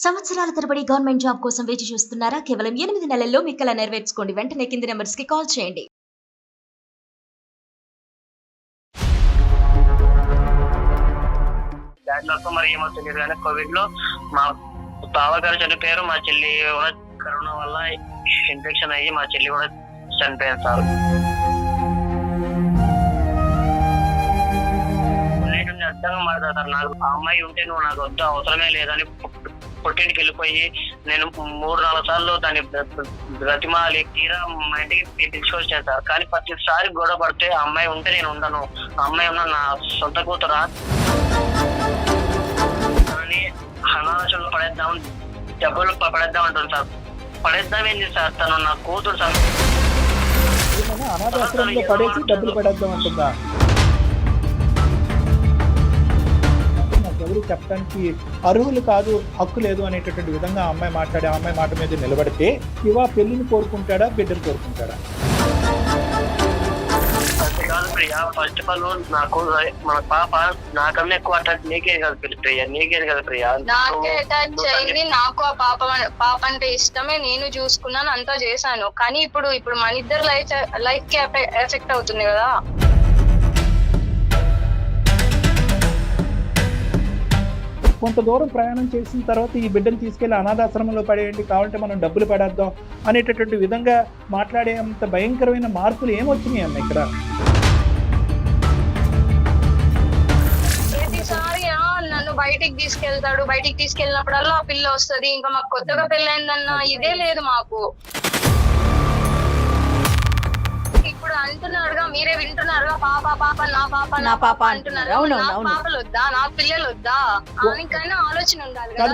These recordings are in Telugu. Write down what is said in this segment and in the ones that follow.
సంవత్సరాల తరబడి గవర్నమెంట్ జాబ్ కోసం వేచి చూస్తున్నారా? కేవలం 8 నెలల్లో మీ కల నెరవేర్చుకోండి. వెంటనే కింది నంబర్స్‌కి కాల్ చేయండి. దాంట్లో మరి ఏమో తెలియదు కానీ కోవిడ్ లో మా బావగారు చనిపోయారు. మా చెల్లి కూడా కరోనా వల్ల ఇన్ఫెక్షన్ అయ్యి మా చెల్లి కూడా చనిపోయింది సార్. అర్థంగా మాట్లాడతారు. నాకు ఆ అమ్మాయి ఉంటే నువ్వు నాకు వద్దు, అవసరమే లేదని పుట్టింటికి వెళ్ళిపోయి నేను 3-4 సార్లు దాన్ని బ్రతిమాలి తీరా మా ఇంటికి తీసుకొచ్చాను సార్. కానీ ప్రతిసారి గొడవ పడితే ఆ అమ్మాయి ఉంటే నేను ఉండను, ఆ అమ్మాయి ఉన్న నా సొంత కూతురా అని అనాథాశ్రమంలో పడేద్దాం, డబ్బులు పడేద్దాం అంటుంది సార్. పడేద్దాం ఏంటి సార్, తను నా కూతురు సార్. అనాథాశ్రమంలో పడేసి డబ్బులు పడేద్దాం అంటుందా? ఎవరు చెప్పడానికి అర్హులు కాదు, హక్కు లేదు అనేటటువంటి విధంగా ఆ అమ్మాయి మాట్లాడి ఆ అమ్మాయి మాట మీద నిలబడితే శివ పెళ్లిని కోరుకుంటాడా, బిడ్డను కోరుకుంటాడా? ప్రియా ఫస్ట్ ఆఫ్ ఆల్ నాకు మన పాప నాకన్నా ఎక్కువ అటాచ్ నీకే కదా ప్రియా, నీకే కదా ప్రియా. నాకే అటాచ్ అయింది, నాకు ఆ పాప అంటే ఇష్టమే, నేను చూసుకున్నాను, అంతా చేశాను. కానీ ఇప్పుడు మన ఇద్దరు లైఫ్ కి ఎఫెక్ట్ అవుతుంది కదా. కొంత దూరం ప్రయాణం చేసిన తర్వాత ఈ బిడ్డను తీసుకెళ్లి అనాథాశ్రమంలో పడేయండి, కావాలంటే మనం డబ్బులు పడేద్దాం అనేటటువంటి విధంగా మాట్లాడే అంత భయంకరమైన మార్పులు ఏమొచ్చినాయి అన్న ఇక్కడ? ప్రతిసారి నన్ను బయటికి తీసుకెళ్ళినప్పుడల్లా ఆ పిల్ల వస్తుంది. ఇంకా మాకు కొత్తగా పెళ్ళైందన్న ఇదే లేదు మాకు. ఇప్పుడు అంటున్నారుగా, మీరే వింటున్నారుగా, పాప నా పాప అంటున్నారు. నాకు పాపలు వద్దా, నాకు పిల్లలు వద్దా? ఆమెకైనా ఆలోచన ఉండాలి కదా.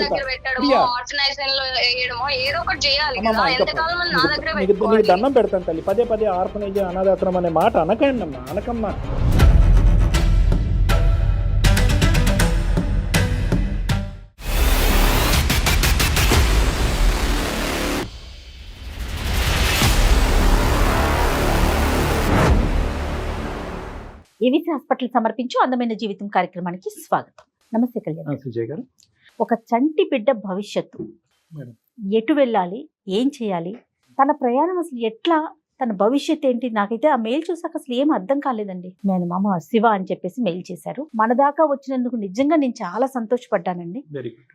దగ్గర పెట్టడమో, ఆర్గనైజేషన్ లో వేయడమో ఏదో ఒకటి చేయాలి కదా. ఎంతకాలం నా దగ్గర నీకు దండం పెడతాను తల్లి, పదే ఆర్ఫనేజ్ అనాథాశ్రమం అనే మాట అనకండి అమ్మా, అనకమ్మా. ఏవిసి హాస్పిటల్ సమర్పించు అందమైన జీవితం కార్యక్రమానికి స్వాగతం. నమస్తే కళ్యాణ్. సుజయ్ గారు, ఒక చంటి బిడ్డ భవిష్యత్తు మేడం ఎటు వెళ్ళాలి, ఏం చేయాలి, తన ప్రయాణం అసలు ఎట్లా, తన భవిష్యత్ ఏంటి? నాకైతే ఆ మెయిల్ చూసాక అసలు ఏం అర్థం కాలేదండి. నేను మామ శివ అని చెప్పేసి మెయిల్ చేశారు. మన దాకా వచ్చినందుకు నిజంగా నేను చాలా సంతోషపడ్డానండి. Very good.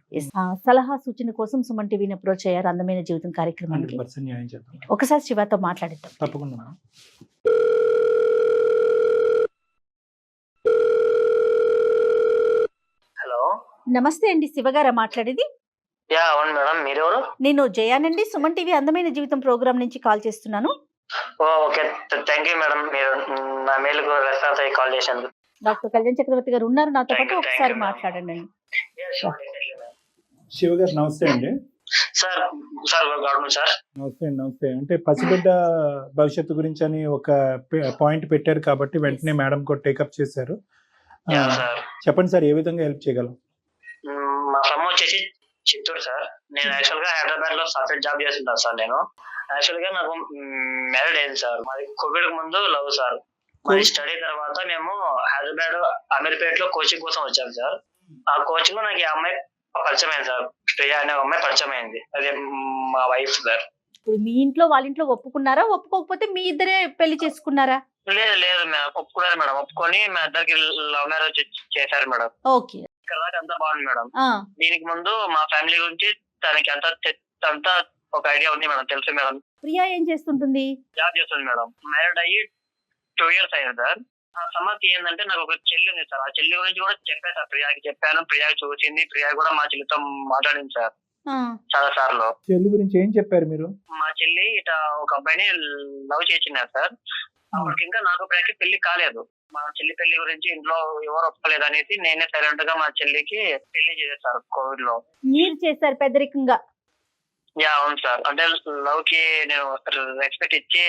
సలహా సూచన కోసం సుమన్ టీవీని అప్రోచ్ అయ్యారు అందమైన జీవితం కార్యక్రమానికి. 100% న్యాయం చేద్దాం. ఒకసారి శివతో మాట్లాడిద్దాం. తప్పకుండా మేడం. హలో, నమస్తే అండి, శివగారా మాట్లాడేది? యా అవును మేడం, మీరెవరు? నేను జయానండి, సుమన్ టీవీ అందమైన జీవితం ప్రోగ్రామ్ నుంచి కాల్ చేస్తున్నాను. ఓకే, థ్యాంక్ యూ మేడం, మీరు నా మెయిల్ కు రెస్పాన్స్ అయ్యి కాల్ చేశాను. డాక్టర్ కళ్యాణ్ చక్రవర్తి గారు ఉన్నారు నాతో Thank పాటు, you, ఒకసారి thank you, మాట్లాడండి. శివ గారు నమస్తే అండి. సార్ సార్ నమస్తే. అంటే పసిబిడ్డ భవిష్యత్తు గురించి అని ఒక పాయింట్ పెట్టారు కాబట్టి వెంటనే మేడం కూడా టేకప్ చేశారు. సార్ చెప్పండి సార్, ఏ విధంగా హెల్ప్ చేయగలం? మా ఫ్రమ్ వచ్చేసి చిత్తూరు సార్. నేను యాక్చువల్ గా హైదరాబాద్ లో సాఫ్ట్వేర్ జాబ్ చేస్తుంటాను సార్. నేను యాక్చువల్ గా నాకు మ్యారీడ్ అయింది సార్. మాది కోవిడ్ ముందు లవ్ సార్. మాది స్టడీ తర్వాత మేము హైదరాబాద్ అమీర్పేట లో కోచింగ్ కోసం వచ్చాము సార్. ఆ కోచింగ్ లో నాకు ఈ అమ్మాయి పరిచయం అయింది సార్. ప్రియా అనే అమ్మాయి పరిచయం అయింది. అదే మా వైఫ్ సార్. ఇప్పుడు మీ ఇంట్లో వాళ్ళ ఇంట్లో ఒప్పుకున్నారా, ఒప్పుకోకపోతే మీ ఇద్దరే పెళ్లి చేసుకున్నారా? లేదు మేడం, ఒప్పుకున్నారు మేడం. ఒప్పుకొని మా ఇద్దరికి లవ్ మ్యారేజ్ చేశారు మేడం. ఓకే, ఇక్కడ దాకా అంతా బాగుంది మేడం. దీనికి ముందు మా ఫ్యామిలీ గురించి తనకి అంతా ఒక ఐడియా ఉంది మేడం, తెలుసు మేడం. ప్రియా ఏం చేస్తుంటుంది? జాబ్ చేస్తుంది మేడం. మ్యారీడ్ అయ్యి 2 years అయింది సార్. ఆ సమస్య ఏంటంటే నాకు ఒక చెల్లి ఉంది సార్. ఆ చెల్లి గురించి కూడా చెప్పాను సార్, ప్రియాకి చెప్పాను. ప్రియా చూసింది. ప్రియా కూడా మా చెల్లితో మాట్లాడింది సార్ చాలా సార్లు. చెల్లి గురించి ఏం చెప్పారు మీరు? మా చెల్లి ఇట ఒక అబ్బాయిని లవ్ చేసినారు సార్. అప్పటికి ఇంకా నాకు ప్రియాకి పెళ్లి కాలేదు. మా చెల్లి పెళ్లి గురించి ఇంట్లో ఎవరు ఒప్పుకోలేదు అనేసి నేనే సైలెంట్ గా మా చెల్లికి పెళ్లి చేశారు కోవిడ్ లో. మీరు చేశారు పెద్దరికంగా? యా అవును సార్. అంటే లవ్ కి నేను రెస్పెక్ట్ ఇచ్చి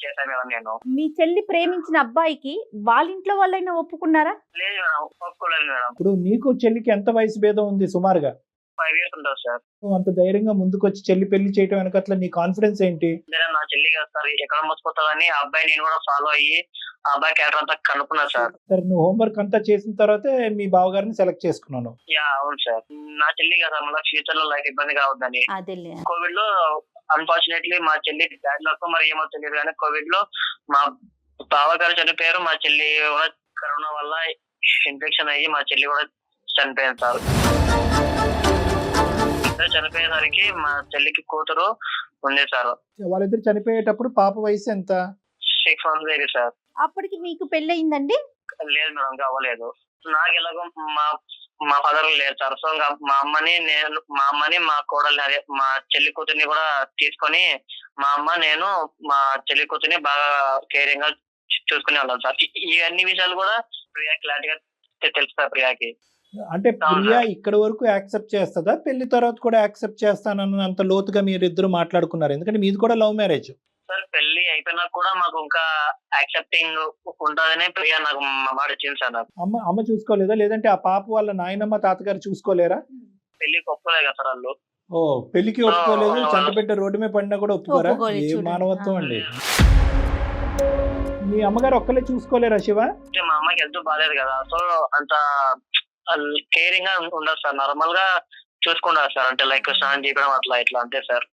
చేశాను మేడం. నేను మీ చెల్లి ప్రేమించిన అబ్బాయికి వాళ్ళ ఇంట్లో వాళ్ళైనా ఒప్పుకున్నారా? లేదు మేడం, ఒప్పుకోలేదు మేడం. ఇప్పుడు నీకు చెల్లికి ఎంత వయసు భేదం ఉంది సుమారుగా? 5 years ఉంటుంది సార్. నువ్వు అంత ధైర్యంగా ముందుకొచ్చి చెల్లి పెళ్లి చేయటం వెనకట్ల నీ కాన్ఫిడెన్స్ ఏంటి? నా చెల్లి కదా సార్ ఎక్కడ మోసపోతుందని ఆ అబ్బాయి నేను కూడా ఫాలో అయ్యి ఆ అబ్బాయి క్యారెక్టర్ అంతా కనుక్కున్నా సార్. సరే, నువ్వు హోంవర్క్ అంతా చేసిన తర్వాతే మీ బావగారిని సెలెక్ట్ చేసుకున్నాను. అవును సార్. నా చెల్లి కదా మళ్ళీ ఫ్యూచర్ లో లైఫ్ ఇబ్బంది కావద్దని. కోవిడ్ లో అన్ఫార్చునేట్లీ మా చెల్లి బ్యాడ్ లక్ మరి ఏమో తెలియదు కానీ కోవిడ్ లో మా బావగారు చనిపోయారు. మా చెల్లి కూడా కరోనా వల్ల ఇన్ఫెక్షన్ అయ్యి మా చెల్లి కూడా చనిపోయింది సార్. చనిపోయేసరికి మా చెల్లికి కూతురు ఉంది సార్. వాళ్ళిద్దరు చనిపోయేటప్పుడు పాప వయసు ఎంత? 6 months బేబీ సార్. అప్పటికి మీకు పెళ్లి అయిందండి? లేదు మేడం, ఇంకా అవ్వలేదు. నాకు ఎలాగో మా ఫాదర్ లేరు సార్. సో ఇంకా మా అమ్మని మా కోడల్ని అదే మా చెల్లి కూతుర్ని కూడా తీసుకొని మా అమ్మ నేను మా చెల్లి కూతుర్ని బాగా కేరింగ్ గా చూసుకునే వాళ్ళం సార్. ఈ అన్ని విషయాలు కూడా ప్రియా క్లారిటీగా తెలుసు సార్ ప్రియాకి. అంటే ప్రియా ఇక్కడ వరకు యాక్సెప్ట్ చేస్తుందా? పెళ్లి తర్వాత కూడా యాక్సెప్ట్ చేస్తానని అంత లోతుగా మీరిద్దరు మాట్లాడుకున్నారు? ఎందుకంటే మీది కూడా లవ్ మ్యారేజ్ సార్. పెళ్లి అయిపోయినా కూడా మాకు ఇంకా యాక్సెప్టింగ్ ఉంటుందనే ప్రియా నాకు మాట ఇచ్చింది సార్. అమ్మ చూసుకోలేదా? లేదంటే ఆ పాప వాళ్ళ నాయనమ్మ తాతగారు చూసుకోలేరా? పెళ్లికి ఒప్పుకోలేదు కదా సార్ వాళ్ళు. ఓ, పెళ్లికి ఒప్పుకోలేదు, చంటబిడ్డ రోడ్డు మీద పడినా కూడా ఒప్పుకోరా? ఏ మానవత్వం అండి. మీ అమ్మగారు ఒక్కలే చూసుకోలేరా శివ? మా అమ్మకి హెల్త్ బాగాలేదు కదా, సో అంత కేరింగ్ గా ఉండదు సార్. నార్మల్ గా చూసుకుంటారు సార్, అంటే లైక్ స్నానం చేయడం అట్లా ఇట్లా అంతే సార్.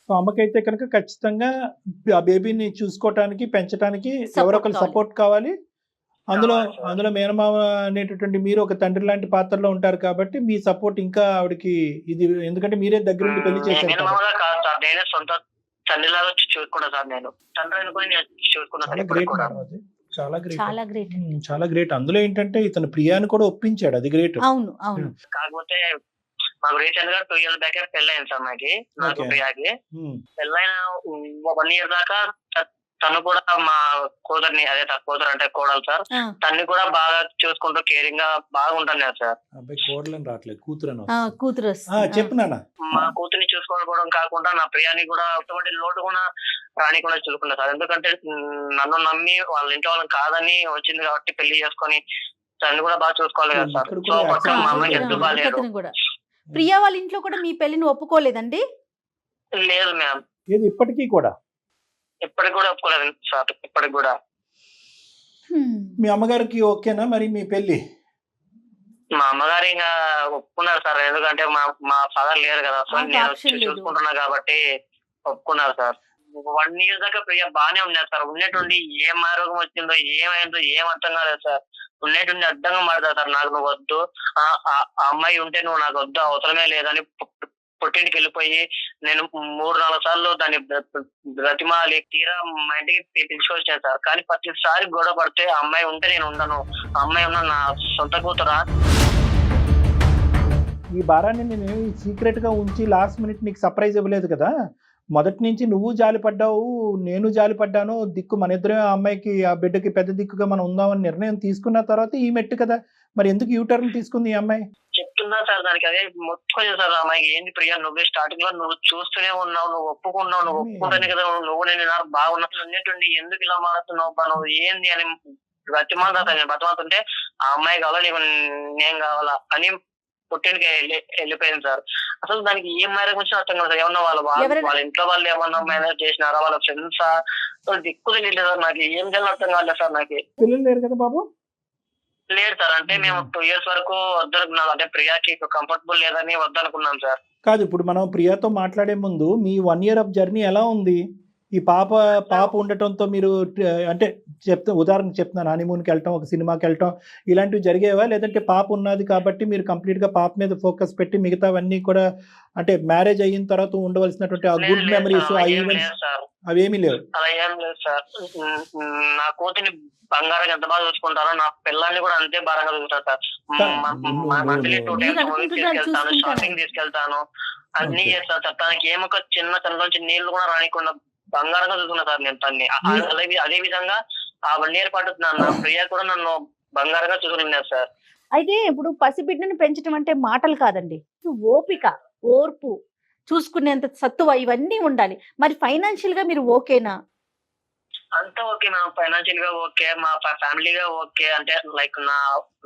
సో అమ్మకైతే కనుక ఖచ్చితంగా ఆ బేబీని చూసుకోవటానికి పెంచడానికి ఎవరొకరు సపోర్ట్ కావాలి. అందులో మేనమామ అనేటటువంటి మీరు ఒక తండ్రి లాంటి పాత్రలో ఉంటారు కాబట్టి మీ సపోర్ట్ ఇంకా ఆవిడకి ఇది, ఎందుకంటే మీరే దగ్గరుండి పెళ్లి చేశారు. నేనే సొంత తండ్రిలాగా చూసుకున్నా సార్. నేను తండ్రి అనుకుని చూసుకున్నా. చాలా గ్రేట్. చాలా గ్రేట్. అందులో ఏంటంటే ఇతను ప్రియాని కూడా ఒప్పించాడు, అది గ్రేట్. అవును అవును. కాకపోతే మాకు రీసెంట్ గా 2 years బ్యాక్ పెళ్ళయింది సార్ నాకు ప్రియాకి. పెళ్ళైన 1 year దాకా తను కూడా మా కూతుర్ని, అదే కూతురు అంటే కోడలు సార్, తన్ని కూడా బాగా చూసుకుంటూ కేరింగ్ గా బాగా ఉంటాను సార్. అబ్బాయి కోడలని రావట్లేదు, కూతురు కూతురు చెప్పునా. మా కూతుర్ని చూసుకోవడం కాకుండా నా ప్రియాని కూడా ఎటువంటి లోటు కూడా రానికుండా చూసుకున్నా సార్. ఎందుకంటే నన్ను నమ్మి వాళ్ళ ఇంట్లో వాళ్ళని కాదని వచ్చింది కాబట్టి పెళ్లి చేసుకొని తను కూడా బాగా చూసుకోవాలి కదా సార్. సో పక్కన మా అమ్మాయికి ఎంత బాగాలేదు. ప్రియా వాళ్ళ ఇంట్లో కూడా మీ పెళ్లిని ఒప్పుకోలేదండి? లేదు మ్యామ్. ఏది ఇప్పటికీ కూడా? ఇప్పటికి కూడా ఒప్పుకోలేదు సార్. ఇప్పటికి కూడా. మీ అమ్మగారికి ఓకేనా మరి మీ పెళ్లి? మా అమ్మగారు ఇంకా ఒప్పుకున్నారు సార్. ఎందుకంటే మా ఫాదర్ లేరు కదా, సో నేను చూసుకుంటున్నా కాబట్టి ఒప్పుకున్నారు సార్. 1 year దాకా ప్రియ బాగానే ఉన్నారు సార్. ఉన్నట్టుండి ఏం ఆరోగ్యం వచ్చిందో ఏమైందో ఏం అర్థం కాలేదు సార్. ఉన్నట్టుండి అడ్డంగా మాడతారు సార్. నాకు నువ్వు వద్దు, ఆ అమ్మాయి ఉంటే నువ్వు నాకు వద్దు, అవసరమే లేదని పుట్టింటికి వెళ్ళిపోయి నేను 3-4 సార్లు దాన్ని బ్రతిమాలి తీరా మా ఇంటికి పిలుచుకొచ్చాను సార్. కానీ ప్రతిసారి గొడవ పడితే అమ్మాయి ఉంటే నేను ఉండను, అమ్మాయి ఉన్న నా సొంత కూతురా. ఈ భారాన్ని నేను సీక్రెట్ గా ఉంచి లాస్ట్ మినిట్ నీకు సర్ప్రైజ్ ఇవ్వలేదు కదా. మొదటి నుంచి నువ్వు జాలిపడ్డావు, నేను జాలిపడ్డాను. దిక్కు మన ఇద్దరే ఆ అమ్మాయికి ఆ బిడ్డకి పెద్ద దిక్కుగా మనం ఉందామని నిర్ణయం తీసుకున్న తర్వాత ఈ మెట్టు కదా. మరి ఎందుకు యూటర్న్ తీసుకుంది ఈ అమ్మాయి? చెప్తున్నా సార్ దానికి అదే మొత్తం సార్. అమ్మాయికి ఏంది ప్రియా, నువ్వే స్టార్టింగ్ లో నువ్వు చూస్తూనే ఉన్నావు, నువ్వు ఒప్పుకున్నావు, నువ్వు ఒప్పుకుంటానే కదా నువ్వు నేను బాగున్నావు ఉన్నట్టుండి ఎందుకు ఇలా మారుతున్నావు నువ్వు ఏంది అని బతిమాలుతుంటే ఆ అమ్మాయి కావాలా నీకు నేను కావాలా అని పుట్టింటికి వెళ్ళిపోయింది సార్. అసలు దానికి ఏం మేరకు వచ్చినా అర్థం కాదు సార్. ఏమన్నా వాళ్ళ ఇంట్లో వాళ్ళు ఏమన్నా మేనేజ్ చేసినారా, వాళ్ళ ఫ్రెండ్సా, దిక్కు తెలియలేదు సార్. నాకు ఏం చేయాలో అర్థం కాలేదు సార్. నాకు పిల్లలు లేరు కదా బాబు? లేదు సార్. అంటే మేము 2 years వరకు వద్దనుకున్నాం. అంటే ప్రియాకి కంఫర్టబుల్ లేదని వద్దనుకున్నాం సార్. కాదు, ఇప్పుడు మనం ప్రియాతో మాట్లాడే ముందు మీ 1 year ఆఫ్ జర్నీ ఎలా ఉంది? ఈ పాప ఉండటంతో మీరు అంటే ఉదాహరణకు చెప్తున్నాను, హనీమూన్కి వెళ్ళటం, ఒక సినిమాకి వెళ్ళటం ఇలాంటివి జరిగేవా? లేదంటే పాప ఉన్నది కాబట్టి మీరు కంప్లీట్గా పాప మీద ఫోకస్ పెట్టి మిగతావన్నీ కూడా అంటే మ్యారేజ్ అయిన తర్వాత ఉండవలసినటువంటి ఆ గుడ్ మెమరీస్ ఆ ఈవెంట్స్ అవేమీ లేవు? అలా ఏం లేదు సార్. నా కూతురిని బంగారంగా ఎంత బాగా చూసుకుంటారో నా పిల్లల్ని కూడా అంతే భారంగా చూసుకుంటారు సార్. మంత్లీ 2 times మూవీకి తీసుకెళ్తాను, షాపింగ్ తీసుకెళ్తాను, అన్ని చేస్తాను సార్. తనకి ఏమొక చిన్న తనలోంచి నీళ్లు కూడా రానికుండా బంగారంగా చూసుకున్నా సార్ నేను తన్ని. అదే విధంగా ఆ 1 year పాటు నా ప్రియ కూడా నన్ను బంగారంగా చూసుకున్నారు సార్. అయితే ఇప్పుడు పసిబిడ్డను పెంచడం అంటే మాటలు కాదండి, ఓపిక, ఓర్పు, చూసుకునేంత సత్తువ ఇవన్నీ ఉండాలి. మరి ఫైనాన్షియల్ గా మీరు ఓకేనా? అంతా ఓకే మ్యామ్. ఫైనాన్షియల్ గా ఓకే, మా ఫ్యామిలీగా ఓకే. అంటే లైక్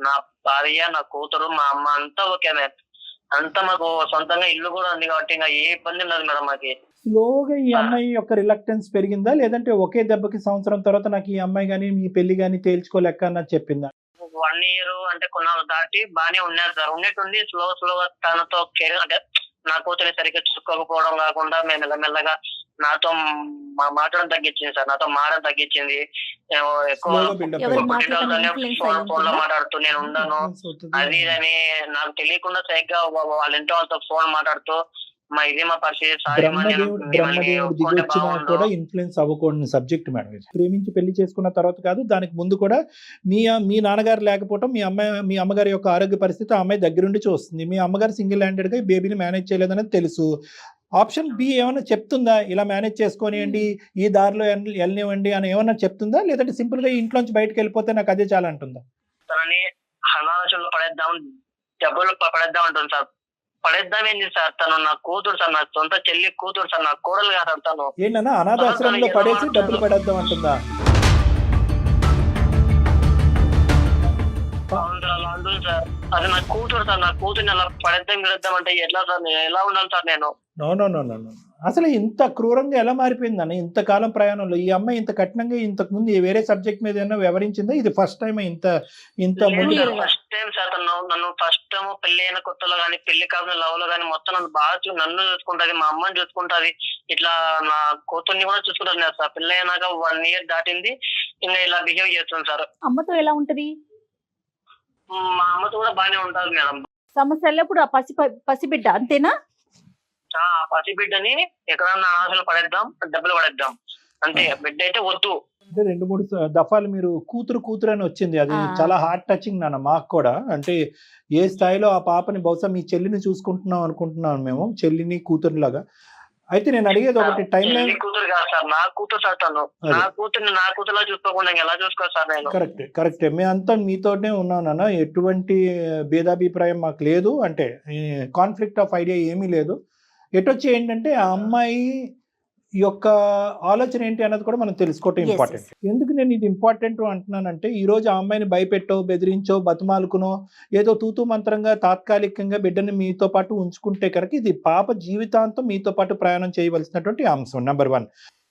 నా భార్య, నా కూతురు, మా అమ్మ అంతా ఓకే మ్యామ్. అంతా మాకు సొంతంగా ఇల్లు కూడా ఉంది కాబట్టి ఇంకా ఏ ఇబ్బంది ఉండదు మేడం మాకి. స్లోగా ఈ అమ్మాయి యొక్క రిలక్టెన్స్ పెరిగిందా, లేదంటే ఒకే దెబ్బకి సంవత్సరం తర్వాత నాకు ఈ అమ్మాయి కానీ మీ పెళ్లి కానీ తేల్చుకోలేక అన్నది చెప్పిందా? 1 year అంటే కొన్నాళ్ళు దాటి బానే ఉన్నారు సార్. ఉన్నట్టుండి స్లోగా తనతో కేర్ అంటే నా కూతురి సరిగ్గా చూసుకోకపోవడం కాకుండా మేము మెల్లమెల్లగా నాతో మాట్లాడడం తగ్గించింది సార్. నాతో మాడడం తగ్గించింది. ఎక్కువ Slow గా build up ఎవరు అయ్యింది. మాట్లాడడం influence ఫోన్ లో అయ్యిందా? మాట్లాడుతూ నేను ఉండను అది ఇదని నాకు తెలియకుండా సరిగ్గా వాళ్ళ ఇంట్లో వాళ్ళతో ఫోన్ మాట్లాడుతూ ఇది మా పరిస్థితి, సారీ మా నేను మిమ్మల్ని బ్రహ్మదేవుడు ఒప్పుకుంటే దిగొచ్చినా బాగుండు. కూడా ఇన్ఫ్లుయెన్స్ అవ్వకూడని సబ్జెక్ట్ మేడం ఇది. ప్రేమించి పెళ్లి చేసుకున్న తర్వాత కాదు, దానికి ముందు కూడా మీ నాన్నగారు లేకపోవడం, మీ అమ్మగారి యొక్క ఆరోగ్య పరిస్థితి ఆ అమ్మాయి దగ్గరుండి చూస్తుంది. మీ అమ్మగారు సింగిల్ హ్యాండెడ్ గా ఈ బేబీని మేనేజ్ చేయలేదనేది తెలుసు. ఆప్షన్ బి ఏమైనా చెప్తుందా, ఇలా మేనేజ్ చేసుకోనివ్వండి, ఈ దారిలో వెళ్ళనివ్వండి అని ఏమన్నా చెప్తుందా, లేదంటే సింపుల్ గా ఇంట్లోంచి బయటకు వెళ్ళిపోతే నాకు అదే చాలా అంటుందా? తనని అనాలోచనలో పడేద్దాం, డబ్బులు పడేద్దాం అంటుంది సార్. పడేద్దాం ఏంది సార్, తను నా కూతురు సార్, నా సొంత చెల్లి కూతురు సార్, నా కోడలు కాదు తను. ఏంటన్నా అనాథాశ్రమంలో పడేసి డబ్బులు పడేద్దాం అంటుందా? అలా అంటుంది సార్. అది నా కూతురు సార్, నా కూతుర్ని అలా పడేద్దాం గిడేద్దాం అంటే ఎట్లా సార్, నేను ఎలా ఉండాలి సార్ నేను? నో. అసలు ఇంత క్రూరంగా ఎలా మారిపోయిందని ఇంతకాలం ప్రయాణంలో ఈ అమ్మాయి ఇంత కఠినంగా ఇంతకు ముందు వేరే సబ్జెక్ట్ మీద ఏమైనా వివరించిందా? ఇది ఫస్ట్ టైం ఇంత ఫస్ట్ టైం సార్. నన్ను ఫస్ట్ టైం పెళ్లి అయిన కొత్తలో గానీ, పెళ్లి కాకుండా లవ్ లో గానీ మొత్తం నన్ను బాగా నన్ను చూసుకుంటది, మా అమ్మని చూసుకుంటది, ఇట్లా నా కూతుర్ని కూడా చూసుకుంటారు సార్. పెళ్లి అయినాక 1 year దాటింది, ఇంకా ఇలా బిహేవ్ చేస్తుంది సార్. అమ్మతో ఎలా ఉంటది? మా అమ్మతో కూడా బాగానే ఉంటుంది మేడం. సమస్య ఎల్లప్పుడు ఆ పసిబిడ్డ అంతేనా? పసిబిడ్డని ఎక్కడన్నా అనాథలు పడేద్దాం, డబ్బులు పడేద్దాం అంతే. బిడ్డ అయితే వద్దు. అంటే 2-3 దఫాలు మీరు కూతురు అని వచ్చింది. అది చాలా హార్ట్ టచింగ్ నాన్న మాకు కూడా. అంటే ఏ స్థాయిలో ఆ పాపని, బహుశా మీ చెల్లిని చూసుకుంటున్నాం అనుకుంటున్నాను మేము, చెల్లిని కూతురులాగా. అయితే నేను అడిగేది ఒకటి, టైం లైన్. కూతురు కాదు సార్, నా కూతురు సార్. తను నా కూతుర్ని నా కూతురులా చూసుకోకుండా ఎలా చూసుకో సార్ నేను? కరెక్టే. మేమంతా మీతోనే ఉన్నాం నాన్న, ఎటువంటి భేదాభిప్రాయం మాకు లేదు, అంటే కాన్ఫ్లిక్ట్ ఆఫ్ ఐడియా ఏమీ లేదు. ఎటొచ్చి ఏంటంటే ఆ అమ్మాయి యొక్క ఆలోచన ఏంటి అన్నది కూడా మనం తెలుసుకోవటం ఇంపార్టెంట్. ఎందుకు నేను ఇది ఇంపార్టెంట్ అంటున్నానంటే, ఈ రోజు ఆ అమ్మాయిని భయపెట్టో, బెదిరించో, బతిమాలుకునో, ఏదో తూతూ మంత్రంగా తాత్కాలికంగా బిడ్డని మీతో పాటు ఉంచుకుంటే కనుక ఇది పాప జీవితాంతం మీతో పాటు ప్రయాణం చేయవలసినటువంటి అంశం. నెంబర్ 1.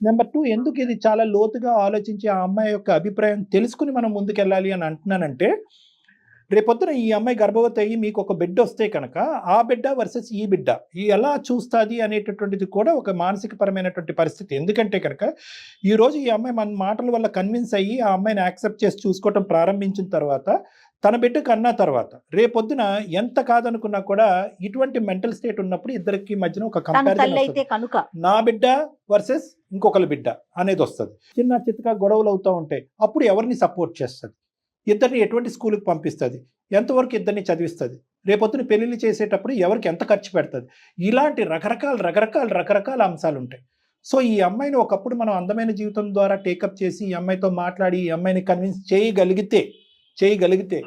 నెంబర్ 2, ఎందుకు ఇది చాలా లోతుగా ఆలోచించి ఆ అమ్మాయి యొక్క అభిప్రాయం తెలుసుకుని మనం ముందుకెళ్ళాలి అని అంటున్నానంటే, రేపొద్దున ఈ అమ్మాయి గర్భవతి అయ్యి మీకు ఒక బిడ్డ వస్తే కనుక ఆ బిడ్డ వర్సెస్ ఈ బిడ్డ ఎలా చూస్తుంది అనేటటువంటిది కూడా ఒక మానసిక పరమైనటువంటి పరిస్థితి. ఎందుకంటే కనుక ఈరోజు ఈ అమ్మాయి మన మాటల వల్ల కన్విన్స్ అయ్యి ఆ అమ్మాయిని యాక్సెప్ట్ చేసి చూసుకోవటం ప్రారంభించిన తర్వాత, తన బిడ్డకు అన్న తర్వాత రేపొద్దున ఎంత కాదనుకున్నా కూడా ఇటువంటి మెంటల్ స్టేట్ ఉన్నప్పుడు ఇద్దరికి మధ్యన ఒక కంపారిజన్, నా బిడ్డ వర్సెస్ ఇంకొకరి బిడ్డ అనేది వస్తుంది. చిన్న చిత్తగా గొడవలు అవుతూ ఉంటాయి. అప్పుడు ఎవరిని సపోర్ట్ చేస్తుంది, ఇద్దరిని ఎటువంటి స్కూల్కి పంపిస్తుంది, ఎంతవరకు ఇద్దరిని చదివిస్తుంది, రేపొద్దున పెళ్లిళ్ళు చేసేటప్పుడు ఎవరికి ఎంత ఖర్చు పెడుతుంది, ఇలాంటి రకరకాల అంశాలు ఉంటాయి. సో ఈ అమ్మాయిని ఒకప్పుడు మనం అందమైన జీవితం ద్వారా టేకప్ చేసి ఈ అమ్మాయితో మాట్లాడి ఈ అమ్మాయిని కన్విన్స్ చేయగలిగితే